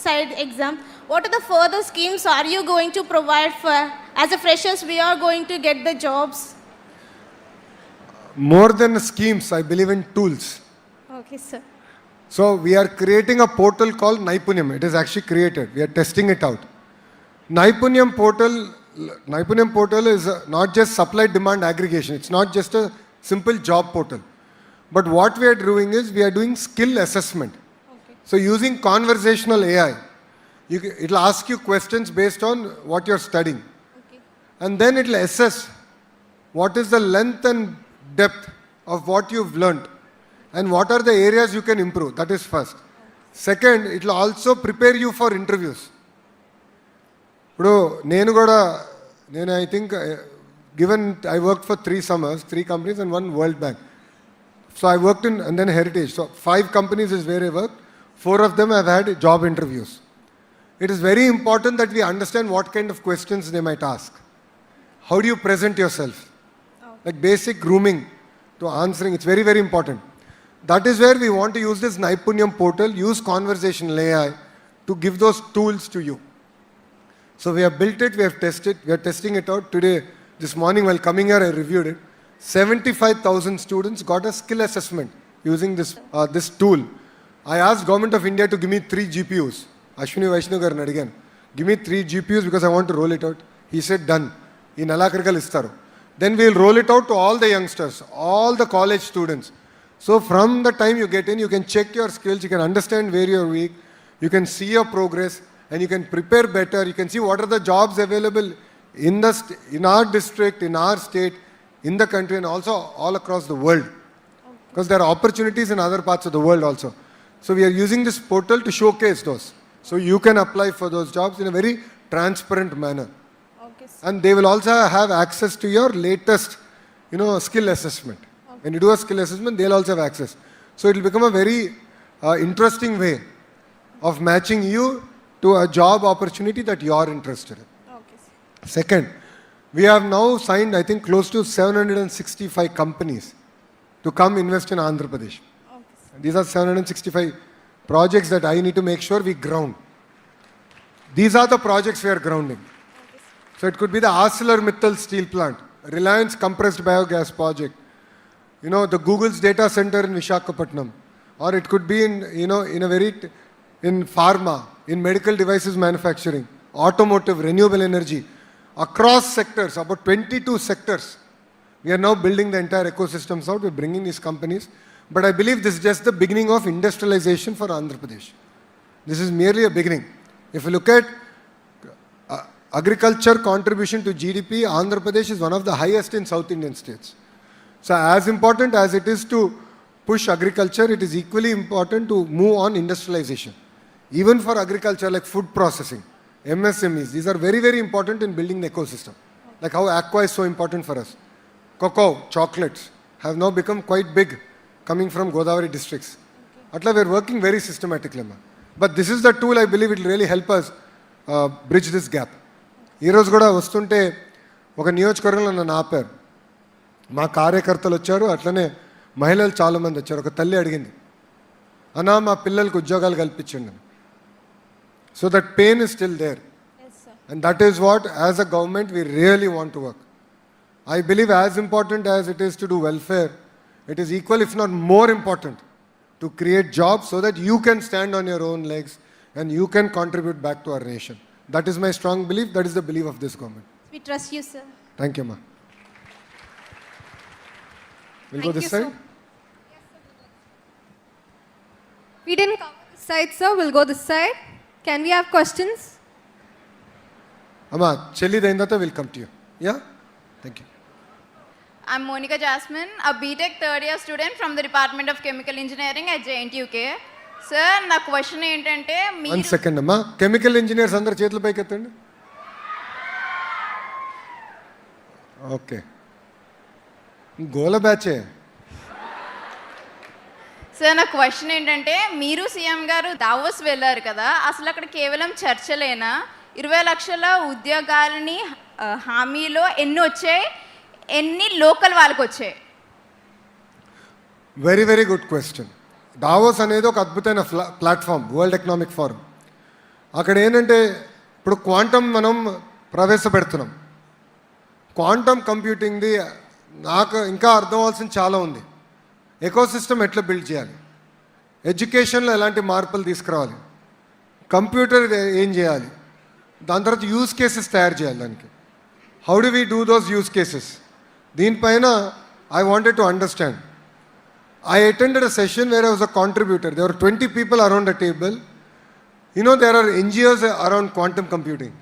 side exam. What are the further schemes are you going to provide for? As a freshers, we are going to get the jobs. More than schemes, I believe in tools. Okay, sir. So we are creating a portal called Naipunyam. It is actually created. We are testing it out. Naipunyam portal is not just supply demand aggregation. It's not just a simple job portal. But what we are doing is we are doing skill assessment. Okay. So using conversational AI, it'll ask you questions based on what you're studying. And then it'll assess what is the length and depth of what you've learned and what are the areas you can improve. That is first. Second, it'll also prepare you for interviews. ఇప్పుడు నేను I think given I worked for 3 summers, 3 companies and 1 World Bank. So I worked in, and then Heritage. So 5 companies is where I worked. 4 of them have had job interviews. It is very important that we understand what kind of questions they might ask. How do you present yourself? Like basic grooming to answering, it's very, very important. That is where we want to use this Naipunyam portal, use conversational AI to give those tools to you. So we have built it, we have tested, we are testing it out today. This morning while coming here, I reviewed it. 75,000 students got a skill assessment using this tool. I asked Government of India to give me 3 GPUs. Ashwini Vaishnav garu adigan, give me 3 GPUs because I want to roll it out. He said done. In Alakarikal istaru. Then we will roll it out to all the youngsters, all the college students. So from the time you get in, you can check your skills, you can understand where you're weak, you can see your progress, and you can prepare better. You can see what are the jobs available in our district, in our state, in the country, and also all across the world. Because there are opportunities in other parts of the world also. So we are using this portal to showcase those. So you can apply for those jobs in a very transparent manner. And they will also have access to your latest, skill assessment. When you do a skill assessment, they'll also have access. So it will become a very interesting way of matching you to a job opportunity that you are interested in. Second, we have now signed, I think, close to 765 companies to come invest in Andhra Pradesh. These are 765 projects that I need to make sure we ground. These are the projects we are grounding. So it could be the ArcelorMittal steel plant, Reliance compressed biogas project, the Google's data center in Visakhapatnam, or it could be in pharma, in medical devices manufacturing, automotive, renewable energy, across sectors, about 22 sectors. We are now building the entire ecosystems out. We're bringing these companies. But I believe this is just the beginning of industrialization for Andhra Pradesh. This is merely a beginning. If you look at agriculture contribution to GDP, Andhra Pradesh is one of the highest in South Indian states. So as important as it is to push agriculture, it is equally important to move on industrialization. Even for agriculture, like food processing, MSMEs, these are very, very important in building the ecosystem. Like how aqua is so important for us. Cocoa, chocolates have now become quite big coming from Godavari districts. Atla we are working very systematically. But this is the tool I believe it will really help us bridge this gap. ఈ రోజు కూడా వస్తుంటే ఒక నియోజకవర్గంలో నన్ను ఆపారు. మా కార్యకర్తలు వచ్చారు, అట్లనే మహిళలు చాలామంది వచ్చారు. ఒక తల్లి అడిగింది, అన్నా మా పిల్లలకు ఉద్యోగాలు కల్పించండి. So that pain is still there. Yes, sir. And that is what, as a government, we really want to work. I believe as important as it is to do welfare, it is equal, if not more important, to create jobs so that you can stand on your own legs and you can contribute back to our nation. That is my strong belief. That is the belief of this government. We trust you, sir. Thank you, ma. We'll go this side. We didn't cover this side, sir. We'll go this side. Can we have questions? Amma, Chelli Daindata will come to you. Yeah? Thank you. I'm Monica Jasmine, a BTech third year student from the Department of Chemical Engineering at JNTUK. Sir, నా question ఏంటంటే one second అమ్మా, chemical engineers అందరు చేతుల పైకి ఎత్తండి. Okay, గోల బ్యాచే. Sir నా question ఏంటంటే, మీరు సీఎం గారు దావోస్ వెళ్ళారు కదా, అసలు అక్కడ కేవలం చర్చలేనా? 20 లక్షల ఉద్యోగాలని హామీలో ఎన్ని వచ్చాయి, ఎన్ని లోకల్ వాళ్ళకి వచ్చాయి? Very very good question. Davos అనేది ఒక అద్భుతమైన ప్లాట్ఫామ్, వరల్డ్ ఎకనామిక్ ఫోరం. అక్కడ ఏంటంటే ఇప్పుడు క్వాంటమ్ మనం ప్రవేశపెడుతున్నాం. క్వాంటమ్ కంప్యూటింగ్ది నాకు ఇంకా అర్థం అవ్వాల్సింది చాలా ఉంది. ఎకోసిస్టమ్ ఎట్లా బిల్డ్ చేయాలి, ఎడ్యుకేషన్లో ఎలాంటి మార్పులు తీసుకురావాలి, కంప్యూటర్ ఏం చేయాలి, దాని తర్వాత యూస్ కేసెస్ తయారు చేయాలి. దానికి how do we do those use cases, దీనిపైన I wanted to understand. I attended a session where I was a contributor. There were 20 people around the table. You know, there are NGOs around quantum computing.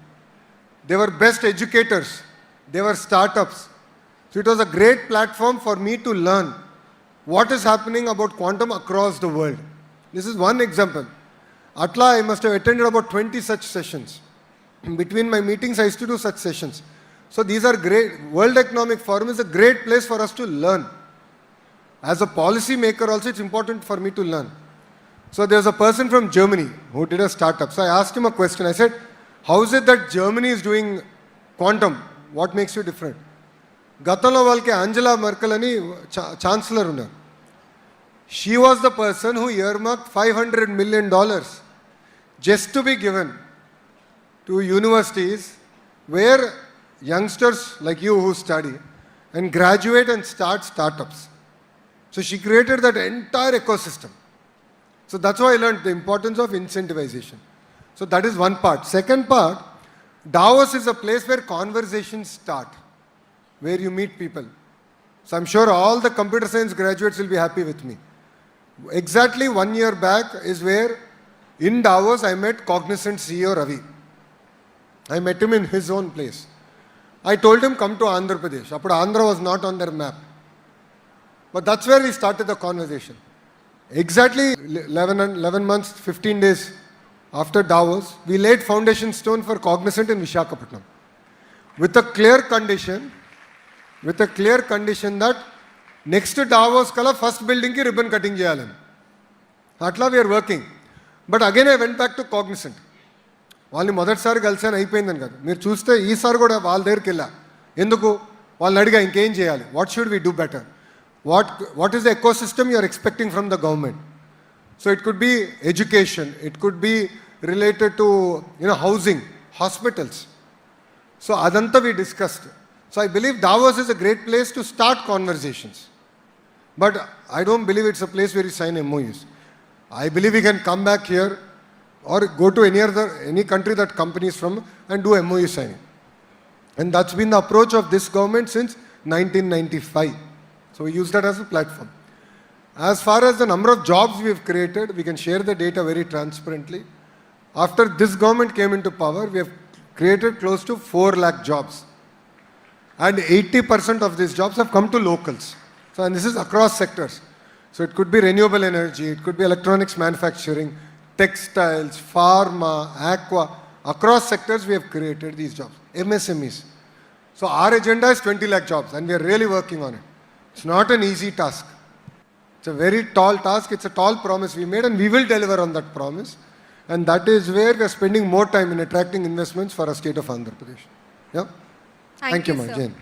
They were best educators. They were startups. So it was a great platform for me to learn what is happening about quantum across the world. This is one example. Atla, I must have attended about 20 such sessions. In between my meetings, I used to do such sessions. So these are great. World Economic Forum is a great place for us to learn. As a policy maker also, it's important for me to learn. So there's a person from Germany who did a startup. So I asked him a question. I said, how is it that Germany is doing quantum? What makes you different? Gatanlo valke Angela Merkel ani chancellor unnaru. She was the person who earmarked $500 million just to be given to universities where youngsters like you who study and graduate and start startups. So she created that entire ecosystem. So that's why I learned the importance of incentivization. So that is one part. Second part, Davos is a place where conversations start, where you meet people. So I'm sure all the computer science graduates will be happy with me. Exactly 1 year back is where in Davos I met Cognizant CEO Ravi. I met him in his own place. I told him come to Andhra Pradesh. Appudu Andhra was not on their map. But that's where we started the conversation. Exactly 11 months, 15 days after Davos, we laid foundation stone for Cognizant in Visakhapatnam. With a clear condition that next to Davos kala first building ki ribbon cutting cheyalani. Atla we are working. But again I went back to Cognizant. వాళ్ళని మొదటిసారి కలిసాను అయిపోయిందని కాదు, మీరు చూస్తే ఈసారి కూడా వాళ్ళ దగ్గరికి వెళ్ళా. ఎందుకు? వాళ్ళని అడిగా ఇంకేం చేయాలి, what should we do better, what is the ecosystem you are expecting from the government. So it could be education, it could be related to housing, hospitals. So adanta we discussed. So I believe Davos is a great place to start conversations. But I don't believe it's a place where you sign MOUs. I believe we can come back here or go to any country that companies from and do MOU signing. And that's been the approach of this government since 1995. So we use that as a platform. As far as the number of jobs we have created, we can share the data very transparently. After this government came into power, we have created close to 4 lakh jobs. And 80% of these jobs have come to locals. So, and this is across sectors. So it could be renewable energy, it could be electronics manufacturing, textiles, pharma, aqua. Across sectors we have created these jobs. MSMEs. So our agenda is 20 lakh jobs and we are really working on it. It's not an easy task. It's a very tall task. It's a tall promise we made and we will deliver on that promise. And that is where we are spending more time in attracting investments for our state of Andhra Pradesh. Yeah? Thank you, sir. Jane.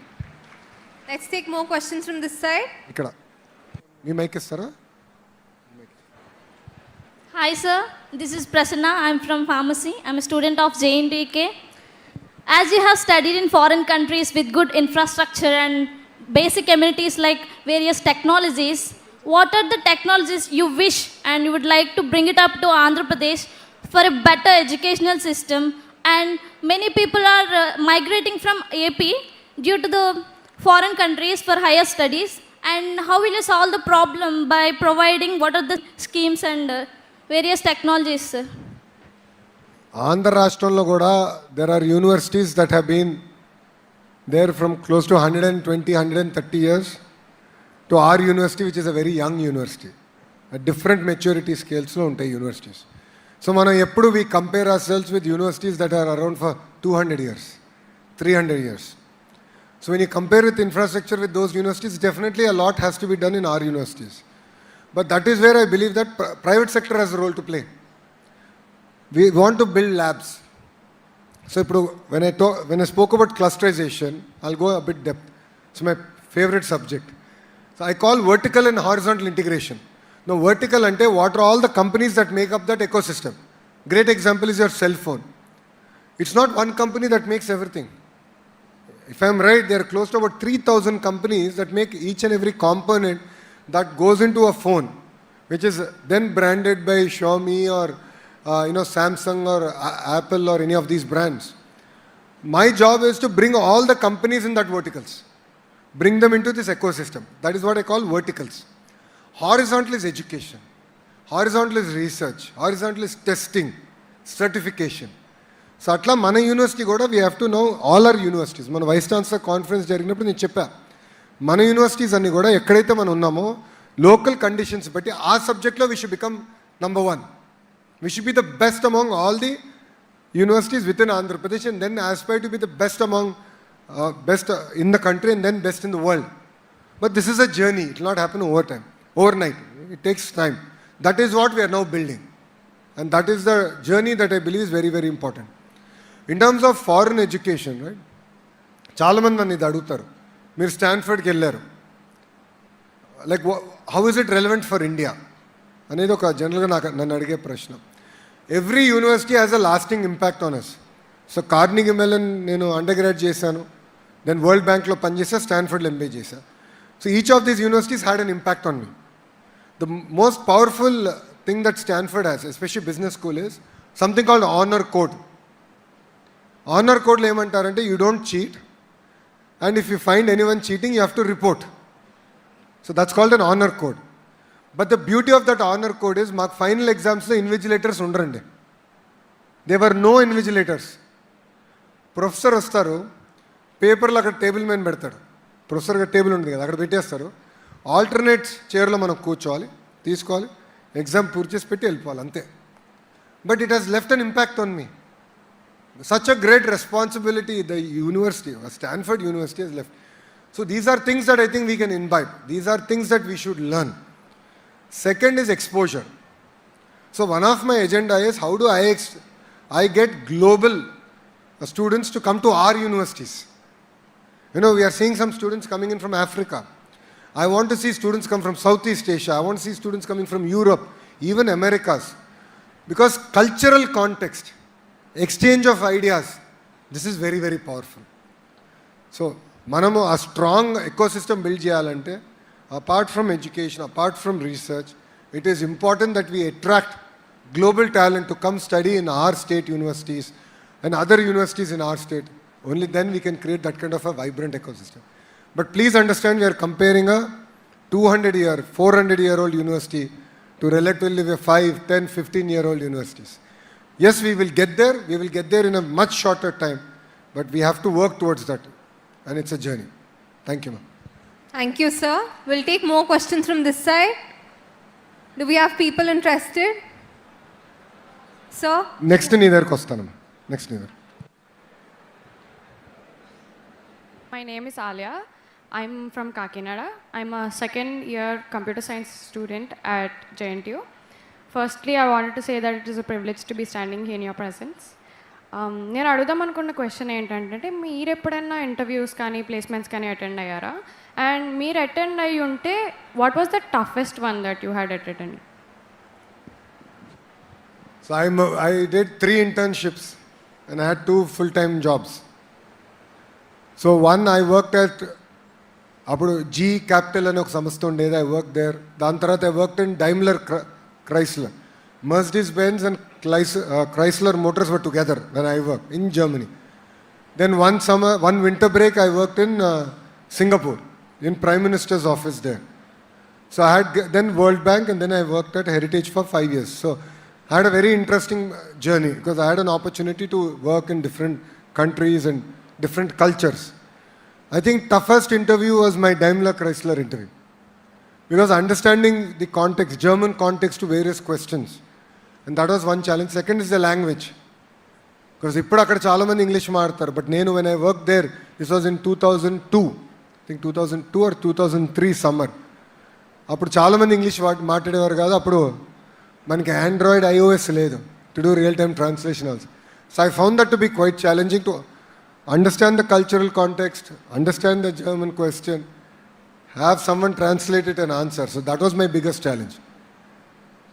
Let's take more questions from this side. Ikkada. మీ mic ఇస్తారా? Hi sir, this is Prasanna. I'm from pharmacy. I'm a student of JNDK. As you have studied in foreign countries with good infrastructure and basic amenities like various technologies, what are the technologies you wish and you would like to bring it up to Andhra Pradesh for a better educational system? And many people are migrating from AP due to the foreign countries for higher studies. And how will you solve the problem by providing what are the schemes and various technologies, sir? Andhra రాష్ట్రంలో కూడా there are universities that have been there from close to 120, 130 years to our university, which is a very young university. At different maturity scalesలో ఉంటాయి universities. So మనం ఎప్పుడు we compare ourselves with universities that are around for 200 years, 300 years. So when you compare with infrastructure with those universities, definitely a lot has to be done in our universities. But that is where I believe that private sector has a role to play. We want to build labs. So when I spoke about clusterization, I'll go a bit depth. It's my favorite subject. So I call vertical and horizontal integration. Now vertical ante what are all the companies that make up that ecosystem. Great example is your cell phone. It's not one company that makes everything. If I'm right, there are close to about 3,000 companies that make each and every component that goes into a phone, which is then branded by Xiaomi or Samsung or Apple or any of these brands. My job is to bring all the companies in that verticals, bring them into this ecosystem. That is what I call verticals. horizontal is education, horizontal is research, horizontal is testing, certification. So అట్లా మన university కూడా we have to know all our universities. మన vice chancellor conference జరిగినప్పుడు నేను చెప్పా, మన universities అన్నీ కూడా ఎక్కడైతే మనం ఉన్నామో లోకల్ కండిషన్స్ బట్టి ఆ సబ్జెక్ట్లో we should become number 1. We should be the best among all the universities within Andhra Pradesh and then aspire to be the best among best in the country and then best in the world. But this is a journey. It will not happen overnight. It takes time. That is what we are now building. And that is the journey that I believe is very, very important. In terms of foreign education, right? చాలా మంది నన్ను ఇది అడుగుతారు, మీరు స్టాన్ఫర్డ్కి వెళ్ళారు, like how is it relevant for India అనేది ఒక జనరల్గా నన్ను అడిగే ప్రశ్న. Every university has a lasting impact on us. So Carnegie Mellon నేను అండర్ గ్రాడ్ చేశాను, దెన్ వరల్డ్ బ్యాంక్లో పనిచేసా, స్టాన్ఫర్డ్లో ఎంబీఏ చేశా. So each of these universities had an impact on me. The most powerful thing that Stanford has, especially business school, is something called honour code. Honour కోడ్లో ఏమంటారంటే you don't cheat and if you find anyone cheating you have to report. So that's called an honour code. But the beauty of that honour code is మాకు final ఎగ్జామ్స్లో invigilators ఉండరండి. There were no invigilators. Professor వస్తారు, పేపర్లు అక్కడ table మీద పెడతాడు, ప్రొఫెసర్గా table ఉంటుంది కదా అక్కడ పెట్టేస్తారు, ఆల్టర్నేట్ చైర్లో మనం కూర్చోవాలి, తీసుకోవాలి, ఎగ్జామ్ పూర్తి చేసి పెట్టి వెళ్ళిపోవాలి, అంతే. But it has left an impact on me. Such a great responsibility the university, Stanford University, has left. So these are things that I think we can imbibe. These are things that we should learn. Second is exposure. So one of my agenda is how do I get global students to come to our universities. You know, we are seeing some students coming in from Africa. I want to see students come from Southeast Asia. I want to see students coming from Europe, even Americas. Because cultural context, exchange of ideas, this is very, very powerful. So మనము ఆ strong ecosystem build చేయాలంటే apart from education, apart from research, it is important that we attract global talent to come study in our state universities and other universities in our state. Only then we can create that kind of a vibrant ecosystem. But please understand, we're comparing a 200-year, 400-year-old university to relatively 5, 10, 15-year-old universities. Yes, we will get there. We will get there in a much shorter time, but we have to work towards that, and it's a journey. Thank you, ma'am. Thank you, sir. We'll take more questions from this side. Do we have people interested? Sir? Next neitherకి వస్తాను. Next neither. My name is Alia. I'm from Kakinada. I'm a second year computer science student at JNTU. Firstly, I wanted to say that it is a privilege to be standing here in your presence. నేను అడుగుదాం అనుకున్న question ఏంటంటే, మీరు ఎప్పుడైనా interviews కానీ placements కానీ attend అయ్యారా? And మీరు అటెండ్ అయ్యి ఉంటే what was the toughest one that you had attend? So I did 3 internships and I had 2 full-time jobs. So one, I worked at అప్పుడు జీ క్యాపిటల్ అని ఒక సంస్థ ఉండేది, ఐ వర్క్ దేర్. దాని తర్వాత I worked in Daimler Chrysler. Mercedes-Benz and Chrysler Motors were together when I worked in Germany. Then one winter break, I worked in Singapore, in Prime Minister's office there. So I had then World Bank, and then I worked at Heritage for 5 years. So I had a very interesting journey because I had an opportunity to work in different countries and different cultures. I think toughest interview was my Daimler Chrysler interview. Because understanding the context, German context to various questions. And that was one challenge. Second is the language. Because ఇప్పుడు అక్కడ చాలామంది English మాట్లాడతారు, but నేను when I worked there, this was in 2002. I think 2002 or 2003 summer. అప్పుడు చాలామంది English మాట్లాడేవారు కాదు. అప్పుడు మనకి ఆండ్రాయిడ్, iOS లేదు to do real time translation also. So I found that to be quite challenging to understand the cultural context, understand the German question, have someone translate it and answer. So that was my biggest challenge.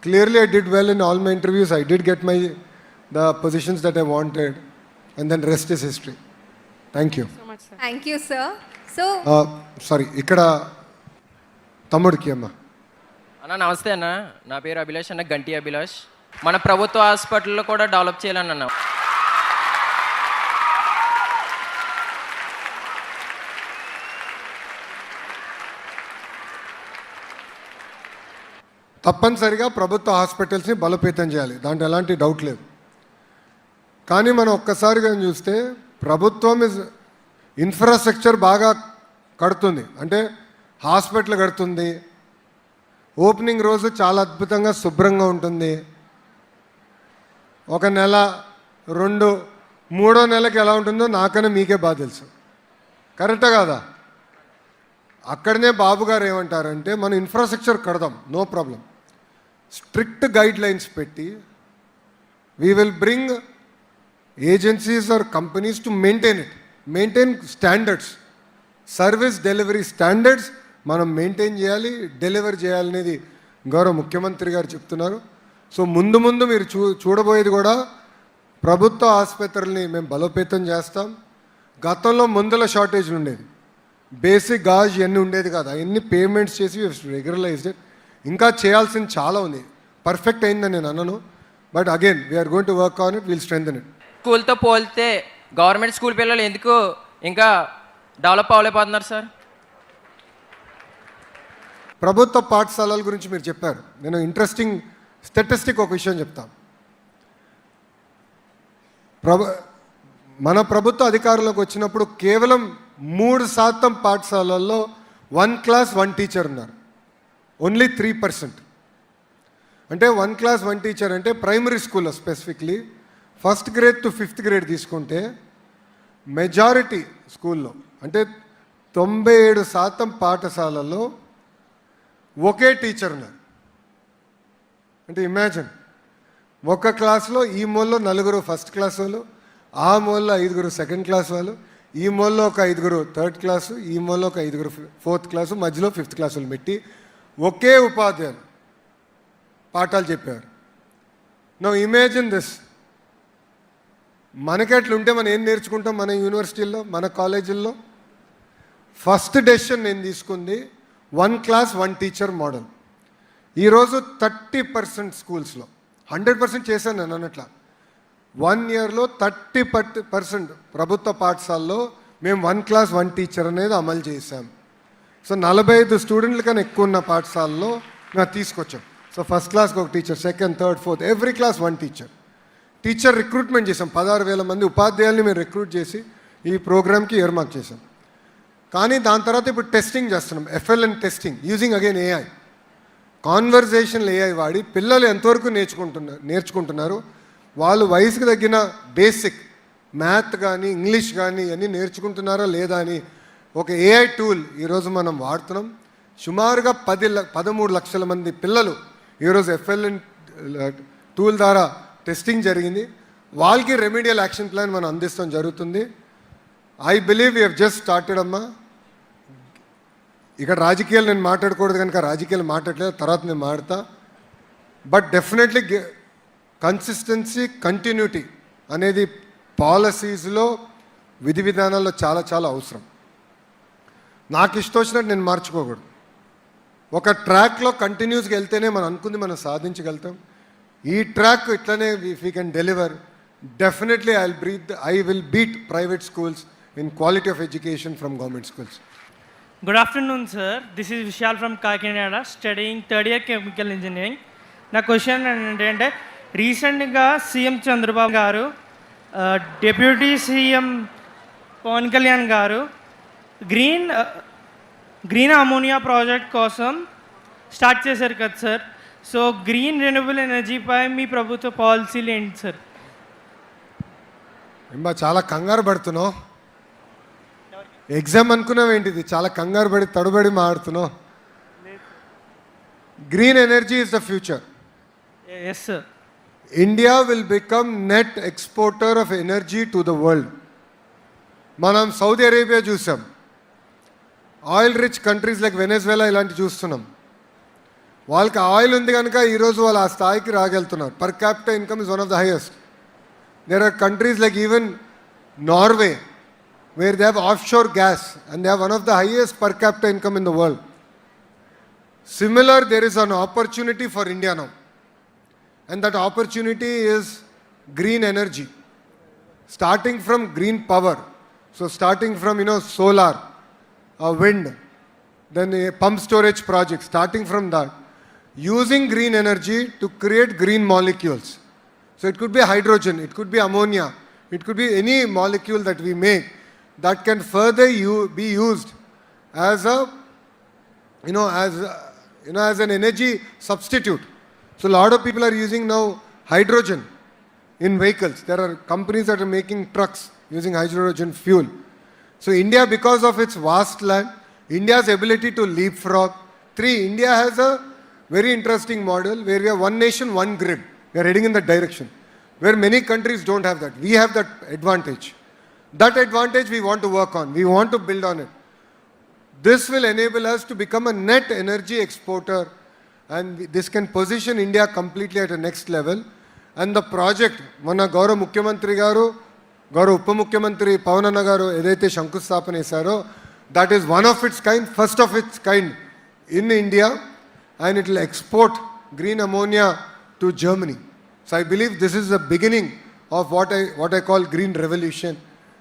Clearly I did well in all my interviews. I did get the positions that I wanted, and then rest is history. Thank you. So much, sir. Thank you, sir. So, sorry, ఇక్కడ తమ్ముడికి అమ్మ. అన్న నమస్తే అన్న, నా పేరు అభిలాష్ అన్న, గంటి అభిలాష్. మన ప్రభుత్వ హాస్పిటల్లో కూడా డెవలప్ చేయాలని అన్న. తప్పనిసరిగా ప్రభుత్వ హాస్పిటల్స్ని బలోపేతం చేయాలి, దాంట్లో ఎలాంటి డౌట్ లేదు. కానీ మనం ఒక్కసారిగా చూస్తే ప్రభుత్వం ఇన్ఫ్రాస్ట్రక్చర్ బాగా కడుతుంది, అంటే హాస్పిటల్ కడుతుంది, ఓపెనింగ్ రోజు చాలా అద్భుతంగా శుభ్రంగా ఉంటుంది. ఒక నెల 2 3వ నెలకి ఎలా ఉంటుందో నాకన్నా మీకే బాగా తెలుసు, కరెక్టా కాదా? అక్కడనే బాబు గారు ఏమంటారంటే మనం ఇన్ఫ్రాస్ట్రక్చర్ కడదాం, no problem, strict guidelines పెట్టి we will bring agencies or companies to maintain standards, service delivery standards మనం మెయింటైన్ చేయాలి, డెలివరీ చేయాలనేది గౌరవ ముఖ్యమంత్రి గారు చెప్తున్నారు. సో ముందు ముందు మీరు చూడబోయేది కూడా ప్రభుత్వ ఆసుపత్రుల్ని మేము బలోపేతం చేస్తాం. గతంలో మందుల షార్టేజ్ ఉండేది, బేసిక్ గాజ్ ఇవన్నీ ఉండేది కాదు, అవన్నీ పేమెంట్స్ చేసి రెగ్యులరైజ్డ్. ఇంకా చేయాల్సింది చాలా ఉంది, పర్ఫెక్ట్ అయిందని నేను అన్నాను, but again we're going to work on it, will strengthen it. స్కూల్తో పోలితే గవర్నమెంట్ స్కూల్ పిల్లలు ఎందుకు ఇంకా డెవలప్ అవ్వలేకపోతున్నారు సార్? ప్రభుత్వ పాఠశాలల గురించి మీరు చెప్పారు, నేను ఇంట్రెస్టింగ్ స్టాటిస్టిక్ ఒక విషయం చెప్తాను. మన ప్రభుత్వ అధికారంలోకి వచ్చినప్పుడు కేవలం 3% పాఠశాలల్లో 1 క్లాస్ 1 టీచర్ ఉన్నారు, ఓన్లీ 3%. అంటే 1 క్లాస్ 1 టీచర్ అంటే ప్రైమరీ స్కూల్లో specifically 1st grade to 5th grade తీసుకుంటే మెజారిటీ స్కూల్లో అంటే 97% పాఠశాలల్లో ఒకే టీచర్ ఉన్నారు. అంటే ఇమాజిన్, ఒక క్లాస్లో ఈ మూలలో 4 ఫస్ట్ క్లాస్ వాళ్ళు, ఆ మూలలో 5 సెకండ్ క్లాస్ వాళ్ళు, ఈ మూలలో ఒక 5 థర్డ్ క్లాసు, ఈ మూలలో ఒక 5 4th క్లాసు, మధ్యలో 5th క్లాస్ వాళ్ళు పెట్టి ఒకే ఉపాధ్యాయులు పాఠాలు చెప్పారు. నో ఇమాజిన్ దిస్, మనకెట్లుంటే మనం ఏం నేర్చుకుంటాం మన యూనివర్సిటీల్లో, మన కాలేజీల్లో? ఫస్ట్ డెసిషన్ నేను తీసుకుంది 1 క్లాస్ 1 టీచర్ మోడల్. ఈరోజు 30% స్కూల్స్లో, 100% చేశాను నేను అన్నట్ల, 1 ఇయర్లో 30% ప్రభుత్వ పాఠశాలలో మేము 1 క్లాస్ 1 టీచర్ అనేది అమలు చేశాం. సో 45 స్టూడెంట్ల కన్నా ఎక్కువ ఉన్న పాఠశాలలో మేము తీసుకొచ్చాం. సో ఫస్ట్ క్లాస్కి ఒక teacher, second third fourth every class 1 teacher recruitment చేసాం. 16,000 మంది ఉపాధ్యాయుల్ని మేము రిక్రూట్ చేసి ఈ ప్రోగ్రామ్కి ఇయర్మార్క్ చేసాం. కానీ దాని తర్వాత ఇప్పుడు టెస్టింగ్ చేస్తున్నాం, FLN testing using again AI, conversational AI వాడి పిల్లలు ఎంతవరకు నేర్చుకుంటున్నారు, వాళ్ళు వయసుకు తగ్గిన బేసిక్ మ్యాథ్ కానీ ఇంగ్లీష్ కానీ అన్నీ నేర్చుకుంటున్నారా లేదా అని ఒక AI టూల్ ఈరోజు మనం వాడుతున్నాం. సుమారుగా 13 లక్షల మంది పిల్లలు ఈరోజు FLN టూల్ ద్వారా టెస్టింగ్ జరిగింది. వాళ్ళకి రెమెడియల్ యాక్షన్ ప్లాన్ మనం అందిస్తాం జరుగుతుంది. I believe you have just started అమ్మా. ఇక్కడ రాజకీయాలు నేను మాట్లాడకూడదు కనుక రాజకీయాలు మాట్లాడలేదు, తర్వాత నేను మాట్లాడతా. బట్ డెఫినెట్లీ కన్సిస్టెన్సీ, కంటిన్యూటీ అనేది పాలసీస్లో, విధి విధానాల్లో చాలా చాలా అవసరం. నాకు ఇష్టం వచ్చినట్టు నేను మార్చుకోకూడదు. ఒక ట్రాక్లో కంటిన్యూస్గా వెళ్తేనే మనం అనుకుంది మనం సాధించగలుగుతాం. ఈ ట్రాక్ ఇట్లనే if you can deliver, definitely I will beat private schools in quality of education from government schools. Good afternoon, sir. This is Vishal from Kakinada, studying 3rd year chemical engineering. నా question ఏంటంటే, రీసెంట్గా CM Chandrababu గారు, deputy CM Pawan Kalyan గారు green ammonia project కోసం start చేశారు కదా sir. So green renewable ఎనర్జీపై మీ ప్రభుత్వ పాలసీలు ఏంటి సార్? ఏమ్మా చాలా కంగారు పడుతున్నావు, ఎగ్జామ్ అనుకున్నావు ఏంటిది, చాలా కంగారు పడి తడుబడి మాడుతున్నావు. Green energy is the future. Yes sir. India will become net exporter of energy to the world. మనం సౌదీ అరేబియా చూసాం, oil rich countries like Venezuela ఇలాంటి చూస్తున్నాం. వాళ్ళకి ఆయిల్ ఉంది కనుక ఈరోజు వాళ్ళు ఆ స్థాయికి రాగలుగుతున్నారు. Per capital income is one of the highest. There are countries like even Norway where they have offshore gas and they have one of the highest per capita income in the world. Similar, there is an opportunity for India now, and that opportunity is green energy, starting from green power. So starting from solar, wind, then a pump storage project, starting from that. using green energy to create green molecules. So it could be hydrogen, it could be ammonia, it could be any molecule that we make that can further be used as a, as an energy substitute. So a lot of people are using now hydrogen in vehicles. There are companies that are making trucks using hydrogen fuel. So India, because of its vast land, India's ability to leapfrog. 3, India has a very interesting model where we have one nation, one grid. We are heading in that direction, where many countries don't have that. We have that advantage. That advantage we want to work on. We want to build on it. This will enable us to become a net energy exporter, and this can position India completely at a next level. And the project, Mana Gaurav Mukhyamantri Garu, Gaurav Uppa Mukhyamantri Pavanana Garu, Edaithe Shankusthapana chesaro, that is one of its kind, first of its kind in India, and it will export green ammonia to Germany. So I believe this is the beginning of what I call green revolution,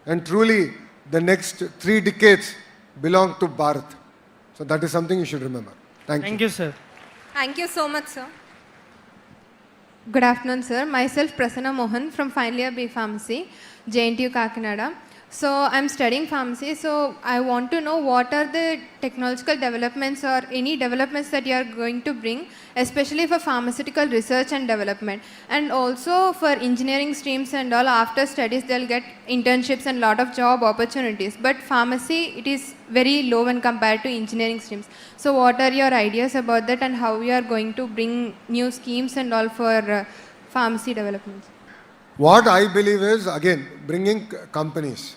and truly the next 3 decades belong to Bharat. So that is something you should remember. Thank you, sir. Thank you so much, sir. Good afternoon, sir. Myself, Prasanna Mohan from final year B Pharmacy, JNTU Kakinada. So I'm studying pharmacy. So I want to know what are the technological developments or any developments that you are going to bring, especially for pharmaceutical research and development, and also for engineering streams and all. After studies, they'll get internships and lot of job opportunities. But pharmacy, it is very low when compared to engineering streams. So what are your ideas about that, and how you are going to bring new schemes and all for pharmacy developments? What I believe is, again, bringing companies,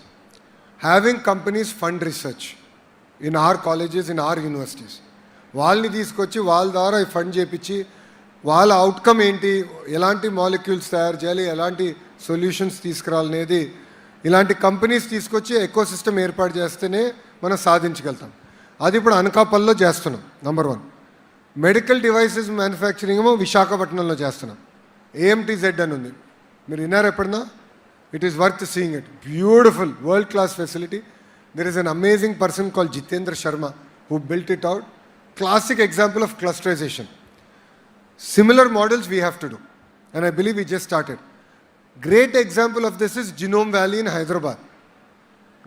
having companies fund research in our colleges, in our universities. వాళ్ళని తీసుకొచ్చి వాళ్ళ ద్వారా fund చేయించి వాళ్ళ outcome ఏంటి, ఎలాంటి molecules తయారు చేయాలి, ఎలాంటి సొల్యూషన్స్ తీసుకురావాలనేది ఇలాంటి కంపెనీస్ తీసుకొచ్చి ఎకో సిస్టమ్ ఏర్పాటు చేస్తేనే మనం సాధించగలుగుతాం. అది ఇప్పుడు అనకాపల్లిలో చేస్తున్నాం. నంబర్ 1. మెడికల్ డివైసెస్ మ్యానుఫ్యాక్చరింగ్ ఏమో విశాఖపట్నంలో చేస్తున్నాం. AMTZ అని ఉంది, మీరు విన్నారా ఎప్పుడన్నా? It is worth seeing it. Beautiful, world-class facility. There is an amazing person called Jitendra Sharma who built it out. Classic example of clusterization. Similar models we have to do. And I believe we just started. Great example of this is Genome Valley in Hyderabad.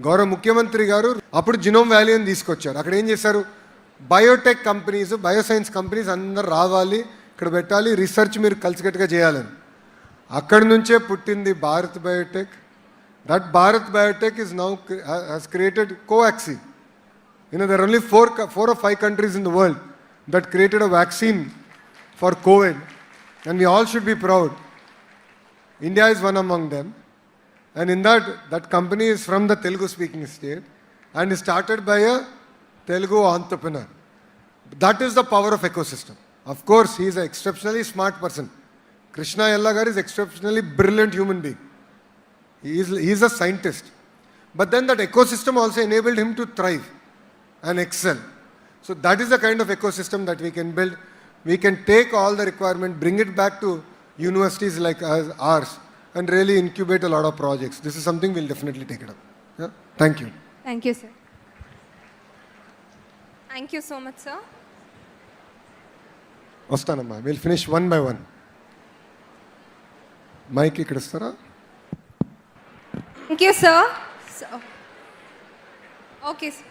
Gaurav Mukhyamantri garu appudu Genome Valley అని తీసుకొచ్చారు. అక్కడ ఏం చేశారు? Biotech companies, bioscience companies అందరూ రావాలి, ఇక్కడ పెట్టాలి, research మీరు కలిసికట్టుగా చేయాలని. అక్కడి నుంచే పుట్టింది Bharat Biotech. That Bharat Biotech is now has created covaxin. There are only 4 or 5 countries in the world that created a vaccine for COVID, and we all should be proud. India is one among them, and in that company is from the Telugu speaking state and is started by a Telugu entrepreneur. That is the power of ecosystem. Of course, he is an exceptionally smart person. Krishna Yellagaru is exceptionally brilliant human being. He is a scientist. But then that ecosystem also enabled him to thrive and excel. So that is the kind of ecosystem that we can build. We can take all the requirement, bring it back to universities like ours, and really incubate a lot of projects. This is something we'll definitely take it up. Yeah? Thank you. Thank you, sir. Thank you so much, sir. Vastanamma. We'll finish one by one. Mike ikkada istara? Thank you, sir. Okay, sir.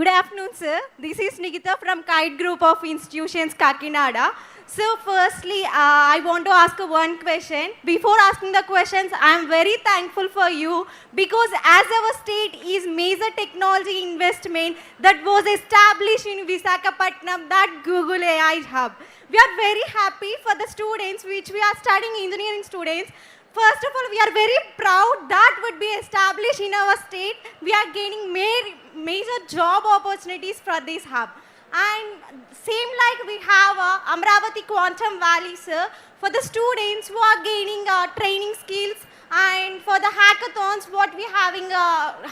Good afternoon, sir. This is Nikita from Kite Group of Institutions, Kakinada. So firstly, I want to ask one question. Before asking the questions, I am very thankful for you, because as our state is major technology investment that was established in Visakhapatnam, that Google AI hub. We are very happy for the students which we are studying, engineering students. First of all, we are very proud that would be established in our state. We are gaining major job opportunities for this hub. And same like we have Amravati Quantum Valley, sir, for the students who are gaining training skills, and for the hackathons, what we having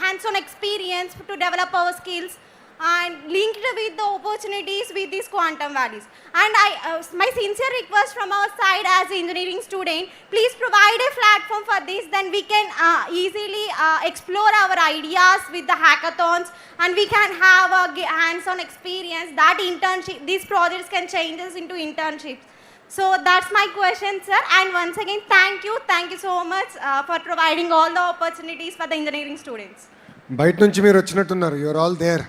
hands-on experience to develop our skills. and linked with the opportunities with these quantum values. And my sincere request from our side as an engineering student, please provide a platform for this, then we can easily explore our ideas with the hackathons, and we can have a hands-on experience that internship, these projects can change us into internships. So that's my question, sir. And once again, thank you so much for providing all the opportunities for the engineering students. బయట నుంచి మీరు వచ్చినట్టున్నారు, you're all there.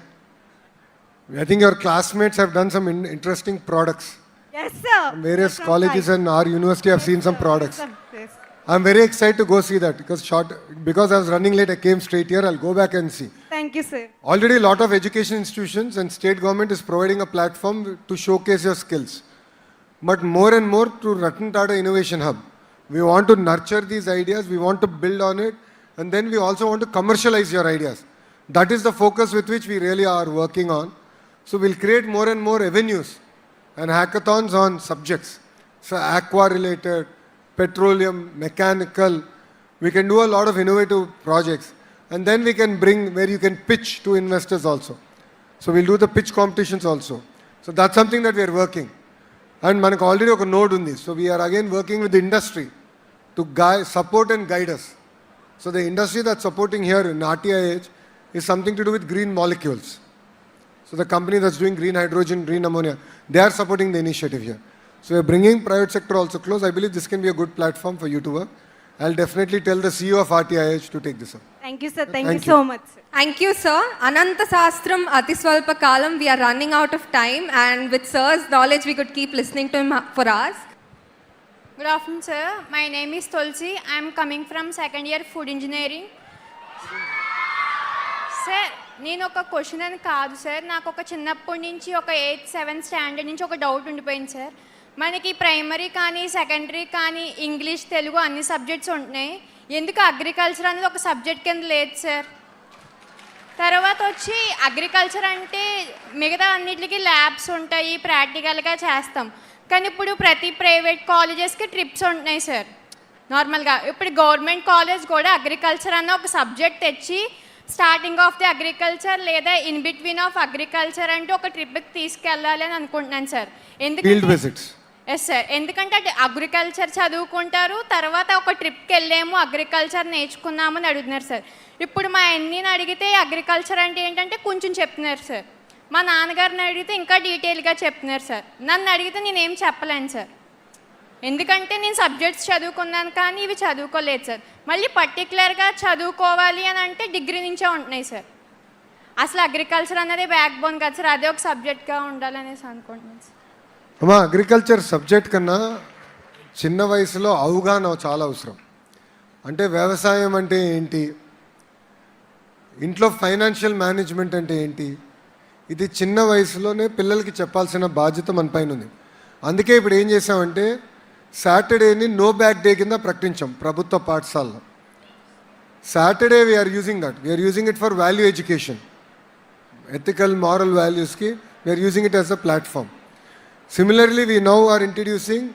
I think your classmates have done some interesting products. Yes, sir. Various colleges and our university have seen some products. Yes. I'm very excited to go see that because I was running late, I came straight here. I'll go back and see. Thank you, sir. Already a lot of education institutions and state government is providing a platform to showcase your skills. But more and more to Ratan Tata Innovation Hub. We want to nurture these ideas, we want to build on it, and then we also want to commercialize your ideas. That is the focus with which we really are working on. So we'll create more and more avenues and hackathons on subjects. So aqua related, petroleum, mechanical, we can do a lot of innovative projects. And then we can bring where you can pitch to investors also. So we'll do the pitch competitions also. So that's something that we are working. And మనకు already ఒక node ఉంది. So we're again working with the industry to support and guide us. So the industry that supporting here in RTIH is something to do with green molecules. So the company that's doing green hydrogen, green ammonia, they are supporting the initiative here. So we're bringing private sector also close. I believe this can be a good platform for you to work. I'll definitely tell the CEO of RTIH to take this up. Thank you, sir. Thank you so much, sir. Thank you, sir. Ananta Sastram Ati Swalpa Kalam. We are running out of time, and with sir's knowledge, we could keep listening to him for hours. Good afternoon, sir. My name is Tulsi. I am coming from second year food engineering. Sir నేను ఒక question అని కాదు sir, నాకు ఒక చిన్నప్పటి నుంచి ఒక 8th 7th standard నుంచి ఒక డౌట్ ఉండిపోయింది సార్. మనకి ప్రైమరీ కానీ సెకండరీ కానీ ఇంగ్లీష్ తెలుగు అన్ని సబ్జెక్ట్స్ ఉంటున్నాయి, ఎందుకు అగ్రికల్చర్ అనేది ఒక సబ్జెక్ట్ కింద లేదు సార్? తర్వాత వచ్చి అగ్రికల్చర్ అంటే మిగతా అన్నిటికీ ల్యాబ్స్ ఉంటాయి, ప్రాక్టికల్గా చేస్తాం. కానీ ఇప్పుడు ప్రతి ప్రైవేట్ కాలేజెస్కి ట్రిప్స్ ఉంటున్నాయి సార్. నార్మల్గా ఇప్పుడు గవర్నమెంట్ కాలేజ్ కూడా అగ్రికల్చర్ అన్న ఒక సబ్జెక్ట్ తెచ్చి స్టార్టింగ్ ఆఫ్ ది అగ్రికల్చర్ లేదా ఇన్ బిట్వీన్ ఆఫ్ అగ్రికల్చర్ అంటే ఒక ట్రిప్కి తీసుకెళ్ళాలి అని అనుకుంటున్నాను సార్. ఎందుకంటే ఎస్ సార్, ఎందుకంటే అంటే అగ్రికల్చర్ చదువుకుంటారు, తర్వాత ఒక ట్రిప్కి వెళ్ళేమో అగ్రికల్చర్ నేర్చుకున్నామని అడుగుతున్నారు సార్. ఇప్పుడు మా అన్నీని అడిగితే అగ్రికల్చర్ అంటే ఏంటంటే కొంచెం చెప్తున్నారు సార్, మా నాన్నగారిని అడిగితే ఇంకా డీటెయిల్గా చెప్తున్నారు సార్. నన్ను అడిగితే నేనేం చెప్పలేను సార్, ఎందుకంటే నేను సబ్జెక్ట్స్ చదువుకున్నాను కానీ ఇవి చదువుకోలేదు సార్. మళ్ళీ పర్టికులర్గా చదువుకోవాలి అని అంటే డిగ్రీ నుంచే ఉంటున్నాయి సార్. అసలు అగ్రికల్చర్ అన్నది బ్యాక్ బోన్ కదా సార్, అదే ఒక సబ్జెక్ట్గా ఉండాలనేసి అనుకుంటున్నాను సార్. అమ్మా, అగ్రికల్చర్ సబ్జెక్ట్ కన్నా చిన్న వయసులో అవగాహన చాలా అవసరం. అంటే వ్యవసాయం అంటే ఏంటి, ఇంట్లో ఫైనాన్షియల్ మేనేజ్మెంట్ అంటే ఏంటి, ఇది చిన్న వయసులోనే పిల్లలకి చెప్పాల్సిన బాధ్యత మన పైన ఉంది. అందుకే ఇప్పుడు ఏం చేసామంటే సాటర్డేని నో బ్యాగ్ డే కింద ప్రకటించాం ప్రభుత్వ పాఠశాలలో. Saturday we're using that, we're using it for value education, ethical moral వాల్యూస్కి we're using it as a platform. Similarly we now are introducing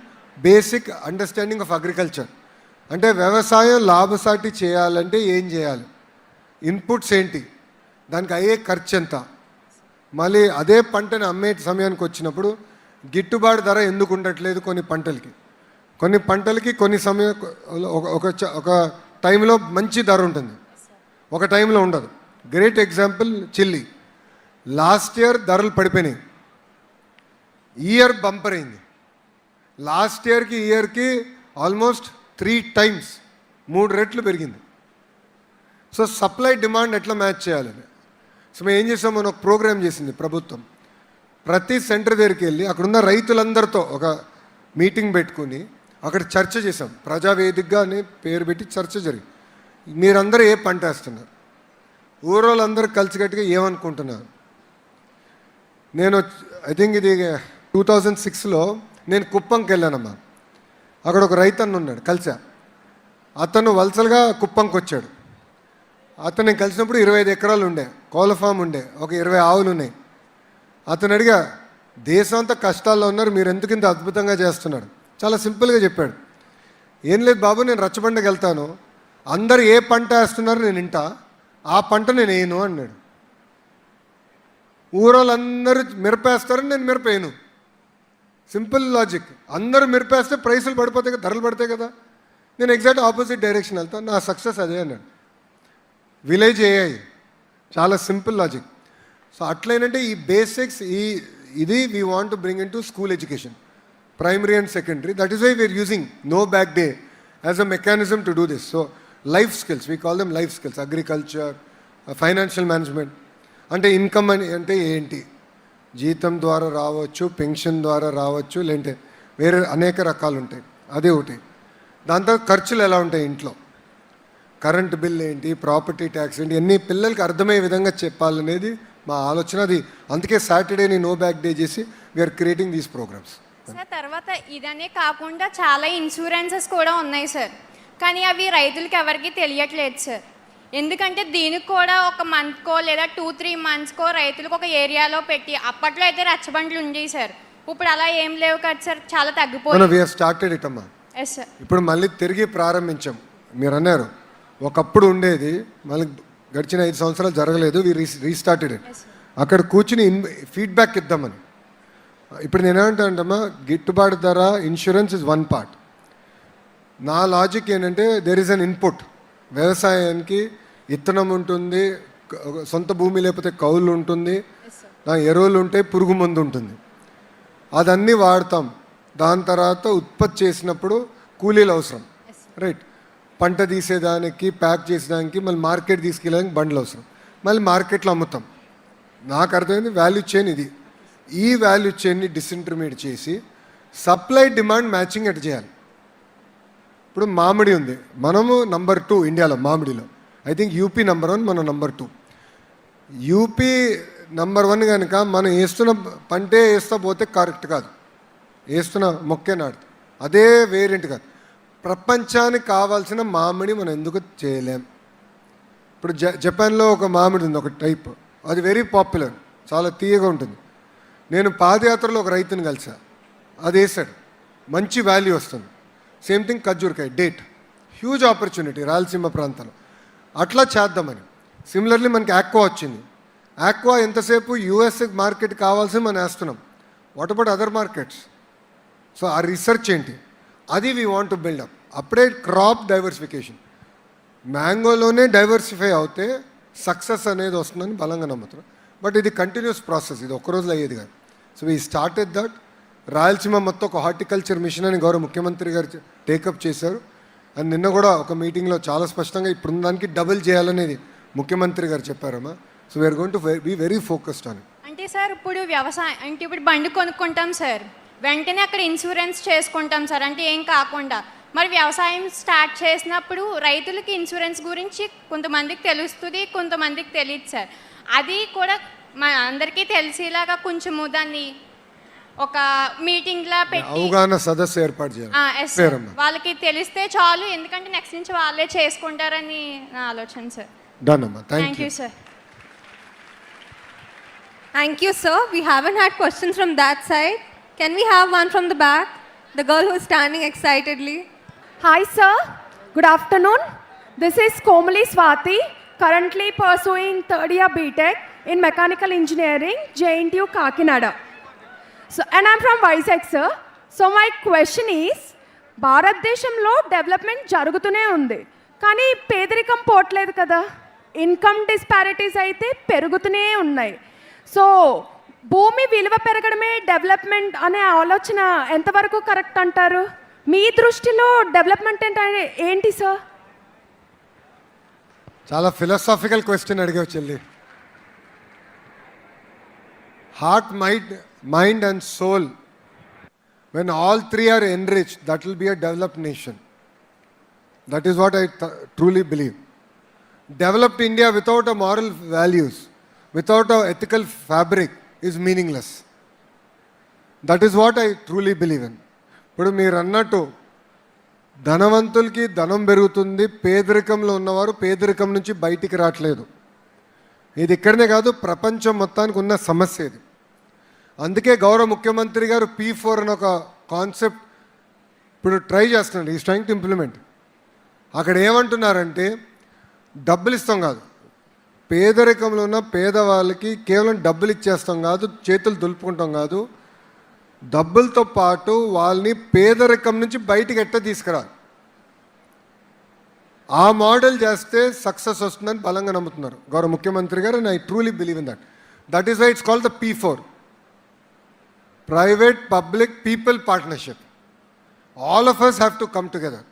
basic understanding of agriculture. అంటే వ్యవసాయం లాభసాటి చేయాలంటే ఏం చేయాలి, ఇన్పుట్స్ ఏంటి, దానికి అయ్యే ఖర్చు ఎంత, మళ్ళీ అదే పంటని అమ్మే సమయానికి వచ్చినప్పుడు గిట్టుబాటు ధర ఎందుకు ఉండట్లేదు. కొన్ని పంటలకి కొన్ని సమయం ఒక టైంలో మంచి ధర ఉంటుంది, ఒక టైంలో ఉండదు. Great example chilli. Last year ధరలు పడిపోయినాయి, ఈ ఇయర్ బంపర్ అయింది. లాస్ట్ ఇయర్కి ఈ ఇయర్కి ఆల్మోస్ట్ 3 times 3 రెట్లు పెరిగింది. సో సప్లై డిమాండ్ ఎట్లా మ్యాచ్ చేయాలని సో మేము ఏం చేసాం, మనం ఒక ప్రోగ్రామ్ చేసింది ప్రభుత్వం. ప్రతి సెంటర్ దగ్గరికి వెళ్ళి అక్కడున్న రైతులందరితో ఒక మీటింగ్ పెట్టుకుని అక్కడ చర్చ చేసాం. ప్రజావేదికగా అని పేరు పెట్టి చర్చ జరిగి మీరందరూ ఏ పంట వేస్తున్నారు, ఊరోళ్ళందరూ కలిసికట్టుగా ఏమనుకుంటున్నారు. నేను ఐ థింక్ ఇది 2006లో నేను కుప్పంకి వెళ్ళానమ్మా. అక్కడ ఒక రైతు అన్న ఉన్నాడు, కలిసా. అతను వలసలుగా కుప్పంకి వచ్చాడు. అతను నేను కలిసినప్పుడు 25 ఎకరాలు ఉండే, కోళ్ళ ఫామ్ ఉండే, ఒక 20 ఆవులు ఉన్నాయి. అతను అడిగా, దేశం అంతా కష్టాల్లో ఉన్నారు, మీరు ఎందుకు ఇంత అద్భుతంగా చేస్తున్నాడు. చాలా సింపుల్గా చెప్పాడు, ఏం లేదు బాబు, నేను రచ్చబండకి వెళ్తాను, అందరు ఏ పంట వేస్తున్నారో నేను వింటా, ఆ పంట నేను వేయను అన్నాడు. ఊరోళ్ళందరూ మిరపేస్తారని నేను మిరపేయను. Simple logic. అందరూ మిరపేస్తే ప్రైసులు పడిపోతాయి కదా, ధరలు పడతాయి కదా. నేను ఎగ్జాక్ట్ ఆపోజిట్ డైరెక్షన్ వెళ్తాను. నా సక్సెస్ అదే అన్నాడు. విలేజ్ ఏఐ చాలా సింపుల్ లాజిక్. సో అట్లయినంటే ఈ బేసిక్స్ ఇది we want to bring into school education, primary and secondary. That is why we're using no bag day as a mechanism to do this. So life skills, we call them life skills. Agriculture, financial management. అంటే income అంటే ఏంటి, జీతం ద్వారా రావచ్చు, pension ద్వారా రావచ్చు, లేదంటే వేరే అనేక రకాలు ఉంటాయి. అదే ఒకటి. దాంతో ఖర్చులు ఎలా ఉంటాయి ఇంట్లో, కరెంట్ బిల్ ఏంటి, ప్రాపర్టీ ట్యాక్స్ ఏంటి, అన్ని పిల్లలకి అర్థమయ్యే విధంగా చెప్పాలనేది మా ఆలోచన. అది అందుకే సాటర్డేని నో బ్యాక్ డే చేసి we're creating these programmes. Sir తర్వాత ఇదనే కాకుండా చాలా ఇన్సూరెన్సెస్ కూడా ఉన్నాయి సార్, కానీ అవి రైతులకి ఎవరికి తెలియట్లేదు సార్. ఎందుకంటే దీనికి కూడా ఒక మంత్కో లేదా 2-3 మంత్స్కో రైతులకు ఒక ఏరియాలో పెట్టి, అప్పట్లో అయితే రచ్చబండ్లు ఉండేవి సార్, ఇప్పుడు అలా ఏం లేవు కదా సార్, చాలా తగ్గిపోయింది. Yes sir. ఇప్పుడు మళ్ళీ తిరిగి ప్రారంభించాం. మీరు అన్నారు ఒకప్పుడు ఉండేది, మళ్ళీ గడిచిన 5 సంవత్సరాలు జరగలేదు, రీస్టార్టెడ్. అక్కడ కూర్చుని ఫీడ్బ్యాక్ ఇద్దామని. ఇప్పుడు నేనేమంటానమ్మా, గిట్టుబాటు ధర, ఇన్సూరెన్స్ ఇస్ వన్ పార్ట్. నా లాజిక్ ఏంటంటే దేర్ ఈస్ అన్ ఇన్పుట్. వ్యవసాయానికి ఇత్తనం ఉంటుంది, సొంత భూమి లేకపోతే కౌలు ఉంటుంది, ఎరువులు ఉంటాయి, పురుగు మందు ఉంటుంది, అదన్నీ వాడతాం. దాని తర్వాత ఉత్పత్తి చేసినప్పుడు కూలీలు అవసరం, రైట్. పంట తీసేదానికి, ప్యాక్ చేసేదానికి, మళ్ళీ మార్కెట్ తీసుకెళ్ళడానికి బండ్లు అవసరం, మళ్ళీ మార్కెట్లో అమ్ముతాం. నాకు అర్థమైంది వాల్యూ చైన్ ఇది. ఈ వాల్యూ చైన్ని డిస్ఇంటర్మీడియట్ చేసి సప్లై డిమాండ్ మ్యాచింగ్ ఎట్ చేయాలి. ఇప్పుడు మామిడి ఉంది, మనము నంబర్ 2 ఇండియాలో మామిడిలో. ఐ థింక్ యూపీ నంబర్ 1, మనం నంబర్ 2. యూపీ నంబర్ 1 కనుక మనం వేస్తున్న పంటే వేస్తా పోతే కరెక్ట్ కాదు, వేస్తున్న మొక్కే నాడు అదే వేరియంట్ కాదు. ప్రపంచానికి కావాల్సిన మామిడి మనం ఎందుకు చేయలేం? ఇప్పుడు జపాన్లో ఒక మామిడి ఉంది, ఒక టైప్, అది వెరీ పాపులర్, చాలా తీయగా ఉంటుంది. నేను పాదయాత్రలో ఒక రైతుని కలిసా, అది వేసాడు, మంచి వాల్యూ వస్తుంది. సేమ్ థింగ్ ఖర్జూరకాయ, డేట్, హ్యూజ్ ఆపర్చునిటీ రాయలసీమ ప్రాంతంలో. అట్లా చేద్దామని. సిమిలర్లీ మనకి ఆక్వా వచ్చింది. ఆక్వా ఎంతసేపు యూఎస్ మార్కెట్ కావాల్సి మనం వేస్తున్నాం. What about other markets? So ఆ రీసెర్చ్ ఏంటి, అది వీ వాంట్ టు బిల్డప్. అప్పుడే క్రాప్ డైవర్సిఫికేషన్. మ్యాంగోలోనే డైవర్సిఫై అవుతే సక్సెస్ అనేది వస్తుందని బలంగా నమ్ముతున్నాం. బట్ ఇది కంటిన్యూస్ ప్రాసెస్, ఇది ఒక్కరోజులో అయ్యేది కాదు. So we started that. Rayalaseema మొత్తం ఒక హార్టికల్చర్ మిషన్ అని గౌరవ ముఖ్యమంత్రి గారు టేకప్ చేశారు. అండ్ నిన్న కూడా ఒక మీటింగ్లో చాలా స్పష్టంగా ఇప్పుడు దానికి డబుల్ చేయాలనేది ముఖ్యమంత్రి గారు చెప్పారమ్మా. So we're going to be very focused on it. అంటే సార్ ఇప్పుడు వ్యవసాయం అంటే ఇప్పుడు బండి కొనుక్కుంటాం సార్, వెంటనే అక్కడ ఇన్సూరెన్స్ చేసుకుంటాం సార్, అంటే ఏం కాకుండా. మరి వ్యవసాయం స్టార్ట్ చేసినప్పుడు రైతులకి ఇన్సూరెన్స్ గురించి కొంతమందికి తెలుస్తుంది, కొంతమందికి తెలియదు సార్. అది కూడా మన అందరికీ తెలిసేలాగా కొంచెము దాన్ని ఒక మీటింగ్ లా పెట్టి అవగాహన సదస్సు ఏర్పాటు చేయాలి. వాళ్ళకి తెలిస్తే చాలు, ఎందుకంటే నెక్స్ట్ నుంచి వాళ్ళే చేసుకుంటారని నా ఆలోచన సార్. డన్ అమ్మా, thank you sir. Thank you, sir. We haven't had questions from that side. Can we have one from the back? The girl who is standing excitedly. Hi, sir. Good afternoon. This is Komali Swati, currently pursuing 3rd year BTech in Mechanical Engineering, JNTU Kakinada. So, and I'm from Vizag, sir. So, my question is, భారతదేశంలో development జరుగుతూనే ఉంది, కానీ పేదరికం పోవట్లేదు కదా. Income disparities అయితే పెరుగుతూనే ఉన్నాయి. సో భూమి విలువ పెరగడమే డెవలప్మెంట్ అనే ఆలోచన ఎంతవరకు కరెక్ట్ అంటారు? మీ దృష్టిలో డెవలప్మెంట్ అంటే ఏంటి సార్? చాలా ఫిలాసాఫికల్ క్వశ్చన్ అడిగావు చెల్లి. Heart, mind and soul, when all three are enriched, that will be a developed nation. That is what I truly believe. Developed India without a moral values, without a ethical fabric is meaningless. That is what I truly believe in. ఇప్పుడు మీరు అన్నట్టు ధనవంతులకి ధనం పెరుగుతుంది, పేదరికంలో ఉన్నవారు పేదరికం నుంచి బయటికి రావట్లేదు. ఇది ఇక్కడనే కాదు, ప్రపంచం మొత్తానికి ఉన్న సమస్య ఇది. అందుకే గౌరవ ముఖ్యమంత్రి గారు P4 అని ఒక కాన్సెప్ట్ ఇప్పుడు ట్రై చేస్తున్నాడు. Is trying to implement. అక్కడ ఏమంటున్నారంటే డబ్బులు ఇస్తాం కాదు, పేదరికంలో ఉన్న పేదవాళ్ళకి కేవలం డబ్బులు ఇచ్చేస్తాం కాదు, చేతులు దులుపుకుంటాం కాదు, డబ్బులతో పాటు వాళ్ళని పేదరికం నుంచి బయటికి ఎట్ట తీసుకురాలి. ఆ మోడల్ చేస్తే సక్సెస్ వస్తుందని బలంగా నమ్ముతున్నారు గౌరవ ముఖ్యమంత్రి గారు. And I truly believe in that. That is why it's called the P4, private public people partnership. All of us have to come together.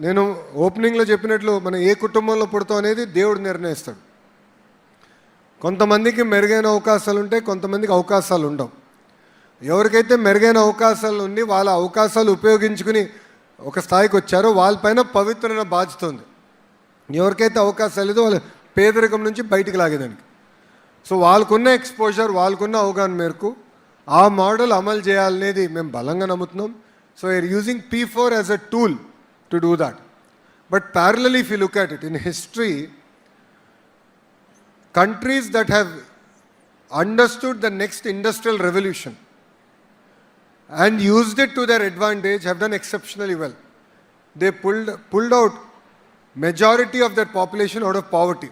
నేను ఓపెనింగ్లో చెప్పినట్లు మనం ఏ కుటుంబంలో పుడతాం అనేది దేవుడు నిర్ణయిస్తాడు. కొంతమందికి మెరుగైన అవకాశాలు ఉంటాయి, కొంతమందికి అవకాశాలు ఉండవు. ఎవరికైతే మెరుగైన అవకాశాలు ఉండి వాళ్ళ అవకాశాలు ఉపయోగించుకుని ఒక స్థాయికి వచ్చారో వాళ్ళపైన పవిత్రమైన బాధ్యత ఉంది. ఎవరికైతే అవకాశాలు లేదో వాళ్ళ పేదరికం నుంచి బయటికి లాగేదానికి. సో వాళ్ళకున్న ఎక్స్పోజర్, వాళ్ళకున్న అవగాహన మేరకు ఆ మోడల్ అమలు చేయాలనేది మేము బలంగా నమ్ముతున్నాం. So we're using P4 as a tool to do that. But parallelly, if you look at it, in history, countries that have understood the next industrial revolution and used it to their advantage have done exceptionally well. They pulled out majority of their population out of poverty.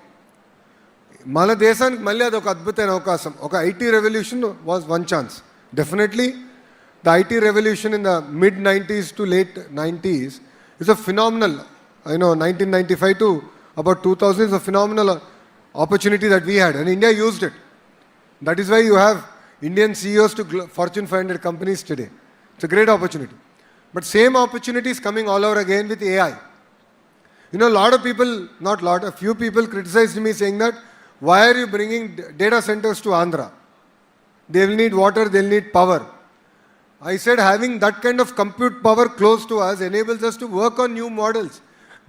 మన దేశానికి మళ్ళీ అది ఒక అద్భుతమైన అవకాశం. ఒక IT revolution was one chance. Definitely the IT revolution in the mid 90s to late 90s is a phenomenal, 1995 to about 2000 is a phenomenal opportunity that we had, and India used it. That is why you have Indian CEOs to Fortune 500 companies today. It's a great opportunity. But same opportunity is coming all over again with AI. A few people criticized me saying that, why are you bringing data centers to Andhra? They will need water, they will need power. I said having that kind of compute power close to us enables us to work on new models,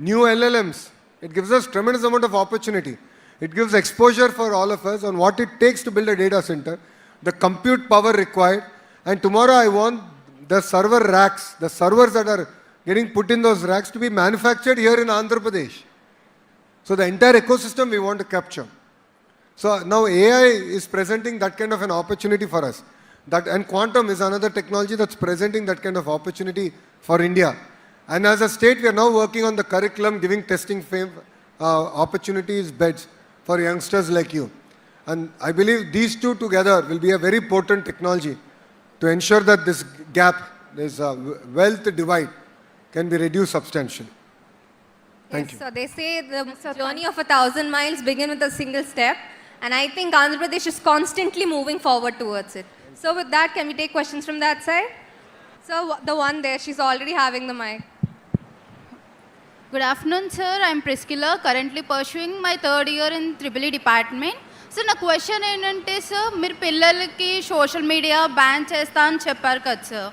new LLMs. It gives us tremendous amount of opportunity. It gives exposure for all of us on what it takes to build a data center, the compute power required. And tomorrow I want the server racks, the servers that are getting put in those racks to be manufactured here in Andhra Pradesh. So the entire ecosystem we want to capture. So now AI is presenting that kind of an opportunity for us. And quantum is another technology that's presenting that kind of opportunity for India. And as a state, we are now working on the curriculum, giving testing opportunities, beds for youngsters like you. And I believe these two together will be a very potent technology to ensure that this gap, this wealth divide, can be reduced substantially. Thank you. So they say the journey of 1,000 miles begin with a single step. And I think Andhra Pradesh is constantly moving forward towards it. So with that, can we take questions from that side? So the one there, she's already having the mic. Good afternoon, sir. I'm Priscilla, currently pursuing my third year in EEE department. So నా question ఏంటంటే sir, మీరు పిల్లలకి social media ban చేస్తా అని చెప్పారు కదా sir,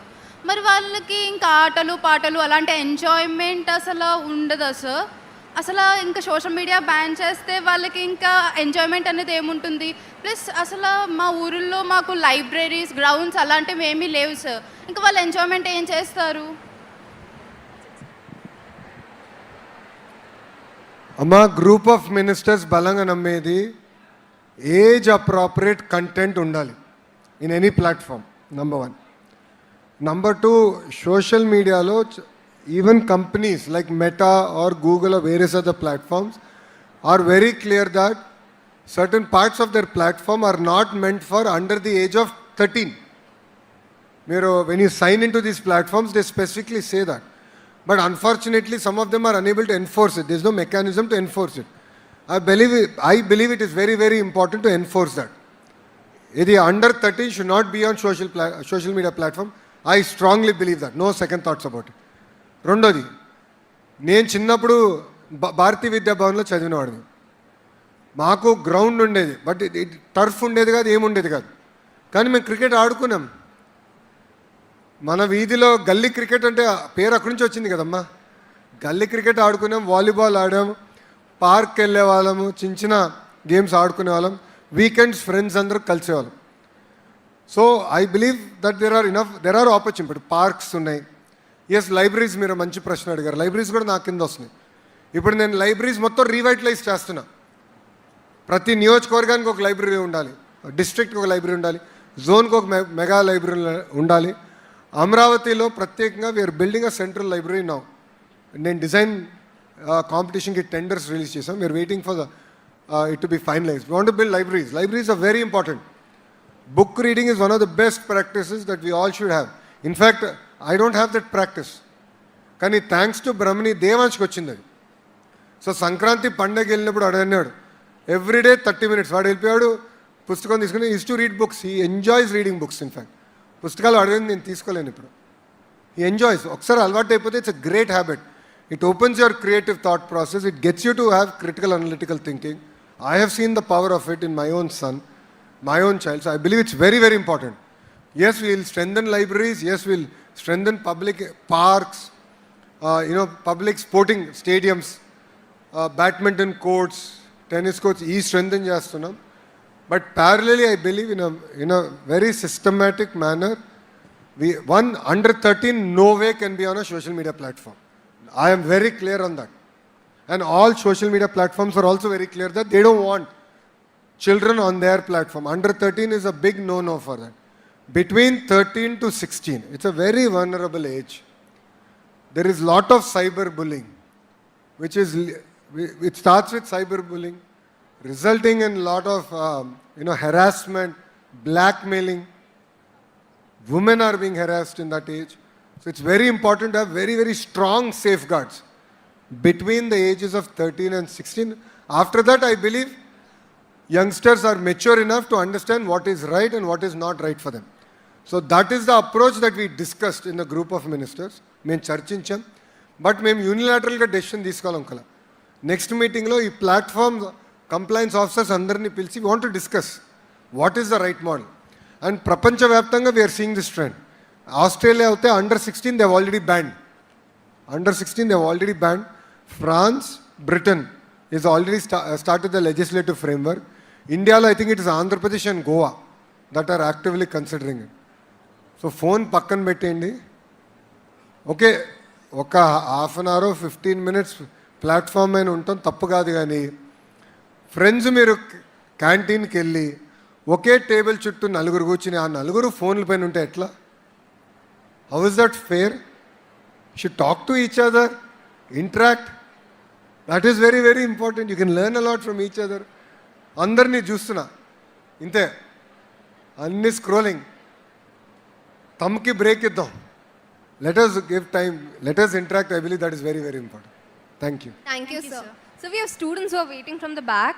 మరి వాళ్ళకి ఇంకా ఆటలు పాటలు అలాంటి ఎంజాయ్మెంట్ అసలు ఉండదా సార్? అసలు ఇంకా సోషల్ మీడియా బ్యాన్ చేస్తే వాళ్ళకి ఇంకా ఎంజాయ్మెంట్ అనేది ఏముంటుంది? ప్లస్ అసలు మా ఊరిలో మాకు లైబ్రరీస్, గ్రౌండ్స్ అలాంటివి ఏమీ లేవు సార్. ఇంకా వాళ్ళు ఎంజాయ్మెంట్ ఏం చేస్తారు? అమ్మా, గ్రూప్ ఆఫ్ మినిస్టర్స్ బలంగా నమ్మేది ఏజ్ అప్రాపరియేట్ కంటెంట్ ఉండాలి in any platform, number 1. Number 2, social మీడియాలో even companies like Meta or Google or various other platforms are very clear that certain parts of their platform are not meant for under the age of 13. When you sign into these platforms, they specifically say that. But unfortunately, some of them are unable to enforce it. There is no mechanism to enforce it. I believe it is very, very important to enforce that. The under 13 should not be on social media platform. I strongly believe that. No second thoughts about it. రెండోది, నేను చిన్నప్పుడు భారతీయ విద్యాభవన్లో చదివినవాడిని. మాకు ground ఉండేది, but turf ఉండేది కాదు, ఏముండేది కాదు. కానీ మేము క్రికెట్ ఆడుకున్నాం. మన వీధిలో గల్లీ క్రికెట్ అంటే పేరు అక్కడి నుంచి వచ్చింది కదమ్మా. గల్లీ క్రికెట్ ఆడుకున్నాం, వాలీబాల్ ఆడాం, పార్క్కి వెళ్ళే వాళ్ళము, చిన్న చిన్న గేమ్స్ ఆడుకునే వాళ్ళం. వీకెండ్స్ ఫ్రెండ్స్ అందరూ కలిసేవాళ్ళం. So I believe that there are opportunity. Parks ఉన్నాయి. ఎస్, లైబ్రరీస్, మీరు మంచి ప్రశ్న అడిగారు. లైబ్రరీస్ కూడా నా కింద వస్తున్నాయి. ఇప్పుడు నేను లైబ్రరీస్ మొత్తం రీవైటలైజ్ చేస్తున్నా. ప్రతి నియోజకవర్గానికి ఒక లైబ్రరీ ఉండాలి, డిస్ట్రిక్ట్కి ఒక లైబ్రరీ ఉండాలి, జోన్కి ఒక మెగా లైబ్రరీ ఉండాలి. అమరావతిలో ప్రత్యేకంగా we're building a central library now. నేను డిజైన్ కాంపిటీషన్కి టెండర్స్ రిలీజ్ చేసాం. We're waiting for the it to be finalized. We want to build libraries. Libraries are very important. Book reading is one of the best practices that we all should have. In fact, I don't have that practice. కానీ thanks to బ్రహ్మని దేవాంశ్కి వచ్చింది అది. So Sankranti పండగ వెళ్ళినప్పుడు వాడు అన్నాడు everyday 30 minutes వాడు వెళ్ళిపోయాడు పుస్తకం తీసుకుని is to read books. He enjoys reading books. In fact పుస్తకాలు అడిగింది నేను తీసుకోలేను ఇప్పుడు. He enjoys. ఒకసారి అలవాటు అయిపోతే it's a great habit. It opens your creative thought process. It gets you to have critical analytical thinking. I have seen the power of it in my own son, my own child. So I believe it's very, very important. Yes, we will strengthen libraries. Yes, we will strengthen public parks, public sporting stadiums, badminton courts, tennis courts. Ee strengthen chestunam. But parallelly, I believe in a very systematic manner, one under 13 no way can be on a social media platform. I am very clear on that. And all social media platforms are also very clear that they don't want children on their platform. Under 13 is a big no-no for that. Between 13 to 16, it's a very vulnerable age. There is lot of cyberbullying, it starts with cyberbullying, resulting in lot of harassment, blackmailing. Women are being harassed in that age. So it's very important to have very, very strong safeguards between the ages of 13 and 16. After that, I believe youngsters are mature enough to understand what is right and what is not right for them. So that is the approach that we discussed in the group of ministers. మేము చర్చించాం. But మేము యూనిలాటరల్గా decision తీసుకోవాలం కల. Next మీటింగ్లో ఈ platform complains officers అందరినీ పిలిచి we want to discuss what is the right model. And ప్రపంచవ్యాప్తంగా we are seeing this trend. Australia అయితే under 16 they already ban. Under 16 they have already banned. France, Britain is already started the legislative framework. India, I think it is Andhra Pradesh and Goa that are actively considering it. So phone pakkan pettindi. Okay, ఒక half an hour 15 minutes platform అయిన ఉంటాం తప్పు కాదు. కానీ friends మీరు క్యాంటీన్కి వెళ్ళి ఒకే table చుట్టూ నలుగురు కూర్చుని ఆ నలుగురు ఫోన్ల పైన ఉంటే ఎట్లా? How is that fair? Should talk to each other, interact. That is very, very important. You can learn a lot from each other. అందరినీ చూస్తున్నా ఇంతే అన్ని స్క్రోలింగ్. తమ్కి బ్రేక్ ఇద్దాం. Let us give time. Let us interact. I believe that is very, very important. Thank you. Thank you, sir. So we have students who are waiting from the back.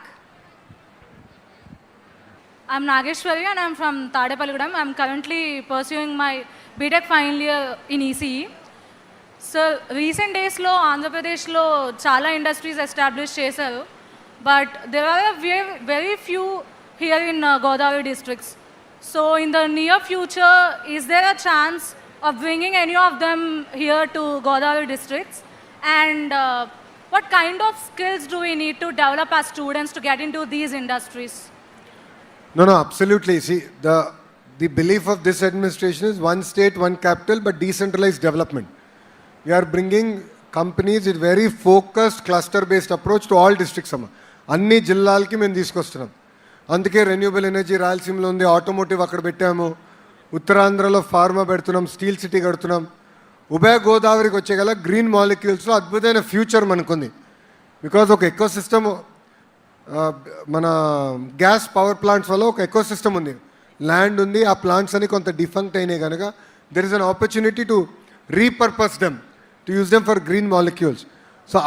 I'm Nageshwari and I'm from Tadepalligudam. I'm currently pursuing my BTech final year in ECE. So recent డేస్లో ఆంధ్రప్రదేశ్లో చాలా industries establish చేశారు. But there are very few here in Godavari districts. So in the near future is there a chance of bringing any of them here to Godavari districts? And what kind of skills do we need to develop as students to get into these industries? No, absolutely. See, the belief of this administration is one state, one capital, but decentralized development. We are bringing companies with very focused cluster-based approach to all districts. అన్ని జిల్లాలకి మేము తీసుకొస్తున్నాం. అందుకే renewable energy రాయలసీమలో ఉంది, automotive అక్కడ పెట్టాము, ఉత్తరాంధ్రలో ఫార్మా పెడుతున్నాం, స్టీల్ సిటీ కడుతున్నాం. ఉభయ గోదావరికి వచ్చే గల గ్రీన్ మాలిక్యూల్స్లో అద్భుతమైన ఫ్యూచర్ మనకుంది. బికాజ్ ఒక ఎకో సిస్టమ్, మన గ్యాస్ పవర్ ప్లాంట్స్ వల్ల ఒక ఎకో సిస్టమ్ ఉంది, ల్యాండ్ ఉంది. ఆ ప్లాంట్స్ అని కొంత డిఫంక్ట్ అయినాయి కనుక there is an opportunity to repurpose them, to use them for green molecules. So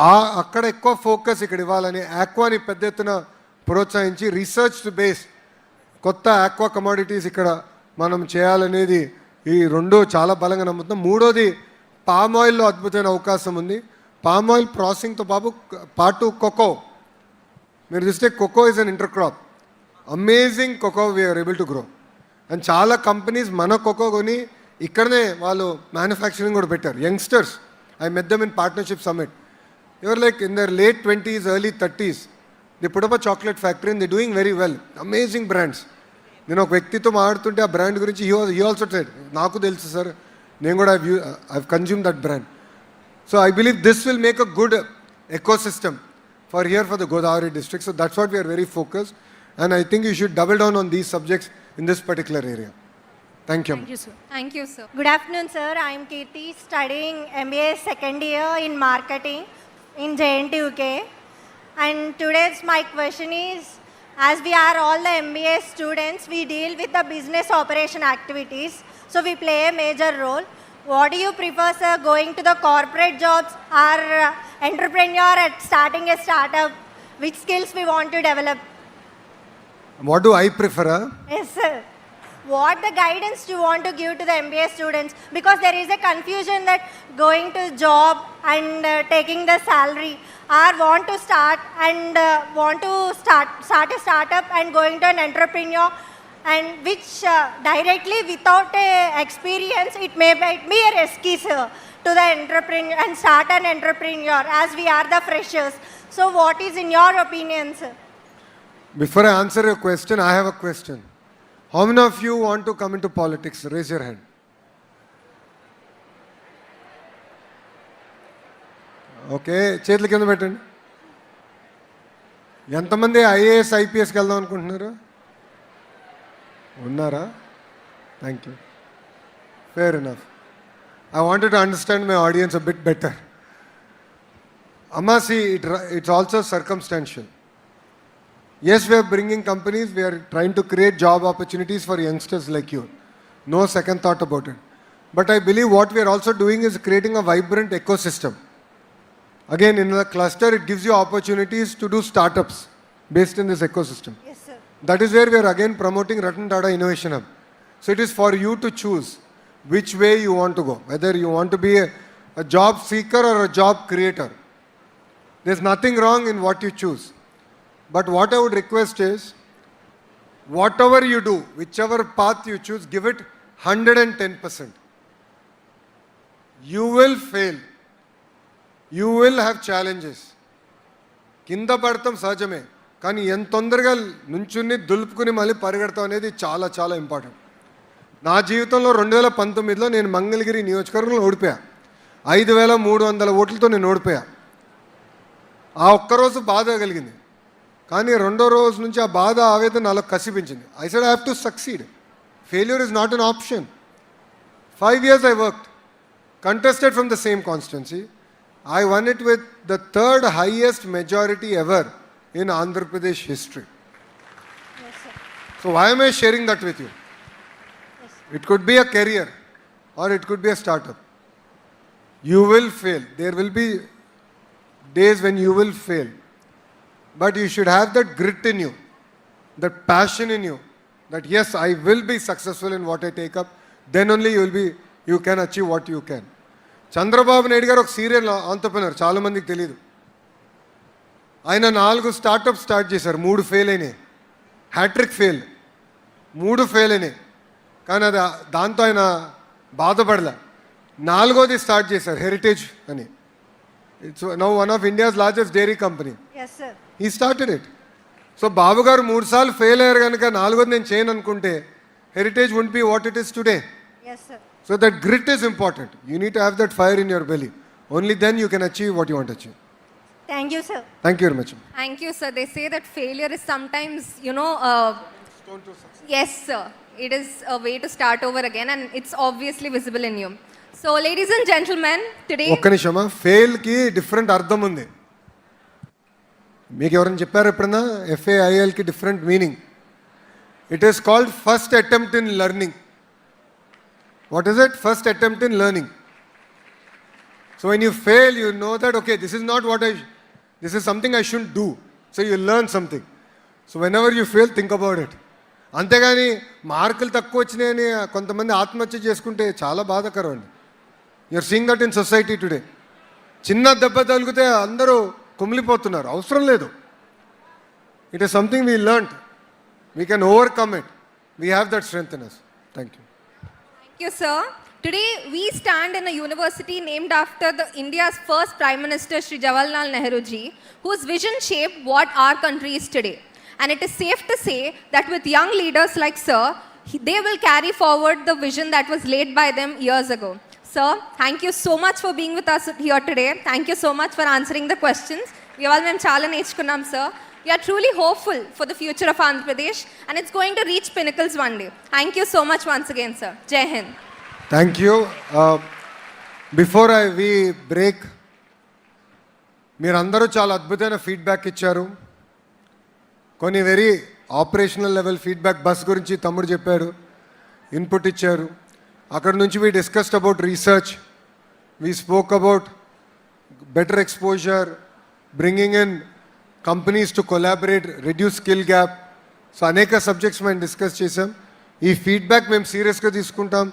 అక్కడ ఎక్కువ ఫోకస్ ఇక్కడ ఇవ్వాలని ఆక్వాని పెద్ద ఎత్తున ప్రోత్సహించి రీసెర్చ్ బేస్ కొత్త ఆక్వా కమోడిటీస్ ఇక్కడ మనం చేయాలనేది ఈ రెండు చాలా బలంగా నమ్ముతున్నాం. మూడోది పామ్ ఆయిల్లో అద్భుతమైన అవకాశం ఉంది. పామ్ ఆయిల్ ప్రాసెసింగ్తో పాటు కోకో, మీరు చూస్తే cocoa is an intercrop. Amazing cocoa we're able to grow. And చాలా కంపెనీస్ మన కోకో కొని ఇక్కడనే వాళ్ళు మ్యానుఫ్యాక్చరింగ్ కూడా పెట్టారు. Youngsters, I met them in partnership summit. They were like in their late 20s, early 30s. They put up a chocolate factory and they're doing very well. Amazing brands. నేను ఒక వ్యక్తితో మాట్లాడుతుంటే ఆ బ్రాండ్ గురించి he also said, నాకు తెలుసు sir, నేను కూడా I've consumed that brand. So I believe this will make a good ecosystem for the Godavari district. So that's what we are very focused. And I think you should double down on these subjects in this particular area. Thank you. Thank you, sir. Thank you, sir. Good afternoon, sir. I am Kirti, studying MBA second year in marketing in JNTUK. And today's my question is, as we are all the MBA students, we deal with the business operation activities, so we play a major role. What do you prefer, sir, going to the corporate jobs or entrepreneur at starting a startup? Which skills we want to develop? What do I prefer? Yes, sir. What the guidance do you want to give to the MBA students? Because there is a confusion that going to job and taking the salary, or want to start a startup and going to an entrepreneur, and which directly without a experience, it may be a risky, sir, to the entrepreneur and start an entrepreneur, as we are the freshers. So what is in your opinion, sir? Before I answer your question, I have a question. How many of you want to come into politics? Raise your hand. Okay చేతుల కింద పెట్టండి. ఎంతమంది IAS ఐపీఎస్కి వెళ్దాం అనుకుంటున్నారు? ఉన్నారా? Thank you. Fair enough. I wanted to understand my audience a bit better. Amma, see, it's also circumstantial. Yes, we are bringing companies, we are trying to create job opportunities for youngsters like you. No second thought about it. But I believe what we are also doing is creating a vibrant ecosystem. Again, in the cluster, it gives you opportunities to do startups based in this ecosystem. Yes, sir. That is where we are again promoting Ratan Tata Innovation Hub. So it is for you to choose which way you want to go, whether you want to be a job seeker or a job creator. There's nothing wrong in what you choose. But what I would request is, whatever you do, whichever path you choose, give it 110%. You will fail. You will have challenges. కింద పడతాం సహజమే, కానీ ఎంత తొందరగా నుంచుని దులుపుకుని మళ్ళీ పరిగెడతాం అనేది చాలా చాలా ఇంపార్టెంట్. నా జీవితంలో 2019లో నేను మంగళగిరి నియోజకవర్గంలో ఓడిపోయా. 5300 ఓట్లతో నేను ఓడిపోయా. ఆ ఒక్కరోజు బాధ కలిగింది, కానీ రెండో రోజు నుంచి ఆ బాధ ఆవేదన నాలో కసిపించింది. I said I have to succeed. Failure is not an option. 5 years I worked, contested from the same constituency. I won it with the 3rd highest majority ever in Andhra Pradesh history. Yes, sir. So why am I sharing that with you? Yes. It could be a career or it could be a startup. You will fail. There will be days when you will fail. But you should have that grit in you, that passion in you, that yes, I will be successful in what I take up. Then only you can achieve what you can. Chandrababu Naidu గారు ఒక serial entrepreneur, చాలా మందికి తెలియదు. ఆయన 4 startups start చేశారు, 3 fail అయినాయి. Hat trick fail, 3 fail అయినాయి. కానీ అది దాంతో ఆయన బాధపడలే. 4వది స్టార్ట్ చేశారు, హెరిటేజ్ అని. It's now one of India's largest dairy company. Yes, sir. He started it. So Babu garu 3 సార్లు ఫెయిల్ అయ్యారు కనుక 4వది నేను చేయను అనుకుంటే heritage won't be what it is today. Yes, sir. So that grit is important. You need to have that fire in your belly. Only then you can achieve what you want to achieve. Thank you, sir. Thank you very much. Thank you, sir. They say that failure is sometimes, yes, sir. It is a way to start over again, and it's obviously visible in you. So, ladies and gentlemen, today... ఒక్క నిమిషమా, ఫెయిల్కి different అర్థం ఉంది. మీకు ఎవరైనా చెప్పారు ఎప్పుడన్నా? FAILకి different meaning. It is called first attempt in learning. What is it? First attempt in learning. So when you fail, you know that, okay, this is something I shouldn't do. So you learn something. So whenever you fail, think about it. అంతేగాని మార్కులు తక్కువ వచ్చినాయని కొంతమంది ఆత్మహత్య చేసుకుంటే చాలా బాధాకరం అండి. You're seeing that in society today. చిన్న దెబ్బ తగిలితే అందరూ కుమిలిపోతున్నారు. అవసరం లేదు. It is something we learned. We can overcome it. We have that strength in us. Thank you. Thank you, sir. Today, we stand in a university named after India's first Prime Minister, Shri Jawaharlal Nehru ji, whose vision shaped what our country is today. And it is safe to say that with young leaders like sir, they will carry forward the vision that was laid by them years ago. Sir, thank you so much for being with us here today. Thank you so much for answering the questions. We all mem chala nechukunnam, sir. We are truly hopeful for the future of Andhra Pradesh, and it's going to reach pinnacles one day. Thank you so much once again, sir. Jai Hind. Thank you. Before we break, మీరందరూ చాలా అద్భుతమైన feedback ఇచ్చారు. కొన్ని very operational level feedback bus గురించి తమ్ముడు చెప్పారు, input ఇచ్చారు. అక్కడ నుంచి we discussed about research, we spoke about better exposure, bringing in companies to collaborate, reduce skill gap. So అనేక సబ్జెక్ట్స్ మేము డిస్కస్ చేసాం. ఈ ఫీడ్బ్యాక్ మేము సీరియస్గా తీసుకుంటాం.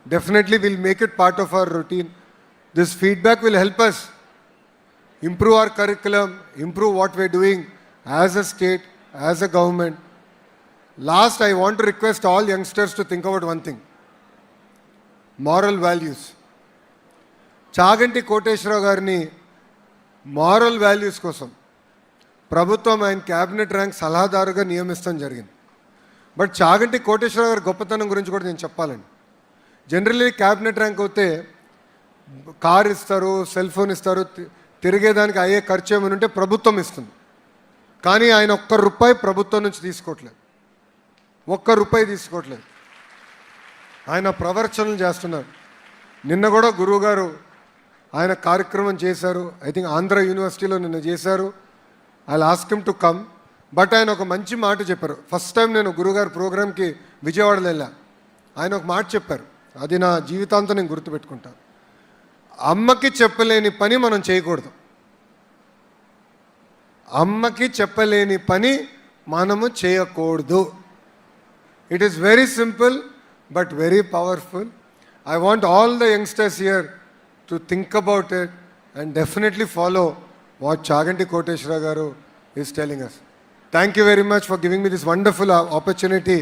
Definitely will make it part of our routine. This feedback will help us improve our curriculum, improve what we're doing as a state, as a government. Last, I want to request all youngsters to think about one thing: moral values. Chaganti Koteswararao గారిని moral values కోసం ప్రభుత్వం ఆయన cabinet rank సలహాదారుగా నియమిస్తాం జరిగింది. But Chaganti Koteswararao గారి గొప్పతనం గురించి కూడా నేను చెప్పాలండి. జనరల్లీ క్యాబినెట్ ర్యాంక్ అయితే కార్ ఇస్తారు, సెల్ ఫోన్ ఇస్తారు, తిరిగేదానికి అయ్యే ఖర్చు ఏమైనా ఉంటే ప్రభుత్వం ఇస్తుంది. కానీ ఆయన ఒక్క రూపాయి ప్రభుత్వం నుంచి తీసుకోవట్లేదు, ఒక్క రూపాయి తీసుకోవట్లేదు. ఆయన ప్రవర్చనలు చేస్తున్నారు. నిన్న కూడా గురువుగారు ఆయన కార్యక్రమం చేశారు. ఐ థింక్ ఆంధ్ర యూనివర్సిటీలో నిన్న చేశారు. I ask him to come. But ఆయన ఒక మంచి మాట చెప్పారు. ఫస్ట్ టైం నేను గురువుగారు ప్రోగ్రామ్కి విజయవాడలో వెళ్ళా. ఆయన ఒక మాట చెప్పారు, అది నా జీవితాంతం నేను గుర్తుపెట్టుకుంటాను. అమ్మకి చెప్పలేని పని మనం చేయకూడదు. అమ్మకి చెప్పలేని పని మనము చేయకూడదు. It is very simple but very powerful. I want all the youngsters here to think about it and definitely follow what Chaganti Koteswararao garu is telling us. Thank you very much for giving me this wonderful opportunity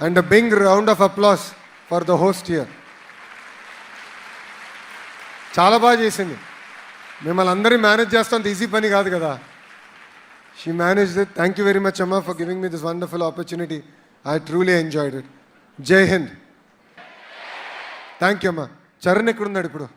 and a big round of applause for the host here. చాలా బాగా చేసింది. మిమ్మల్ని అందరినీ manage చేస్తాం easy పని కాదు కదా. She managed it. Thank you very much అమ్మా for giving me this wonderful opportunity. I truly enjoyed it. Jai Hind. Thank you అమ్మా. చరణ్ ఎక్కడున్నాడు ఇప్పుడు?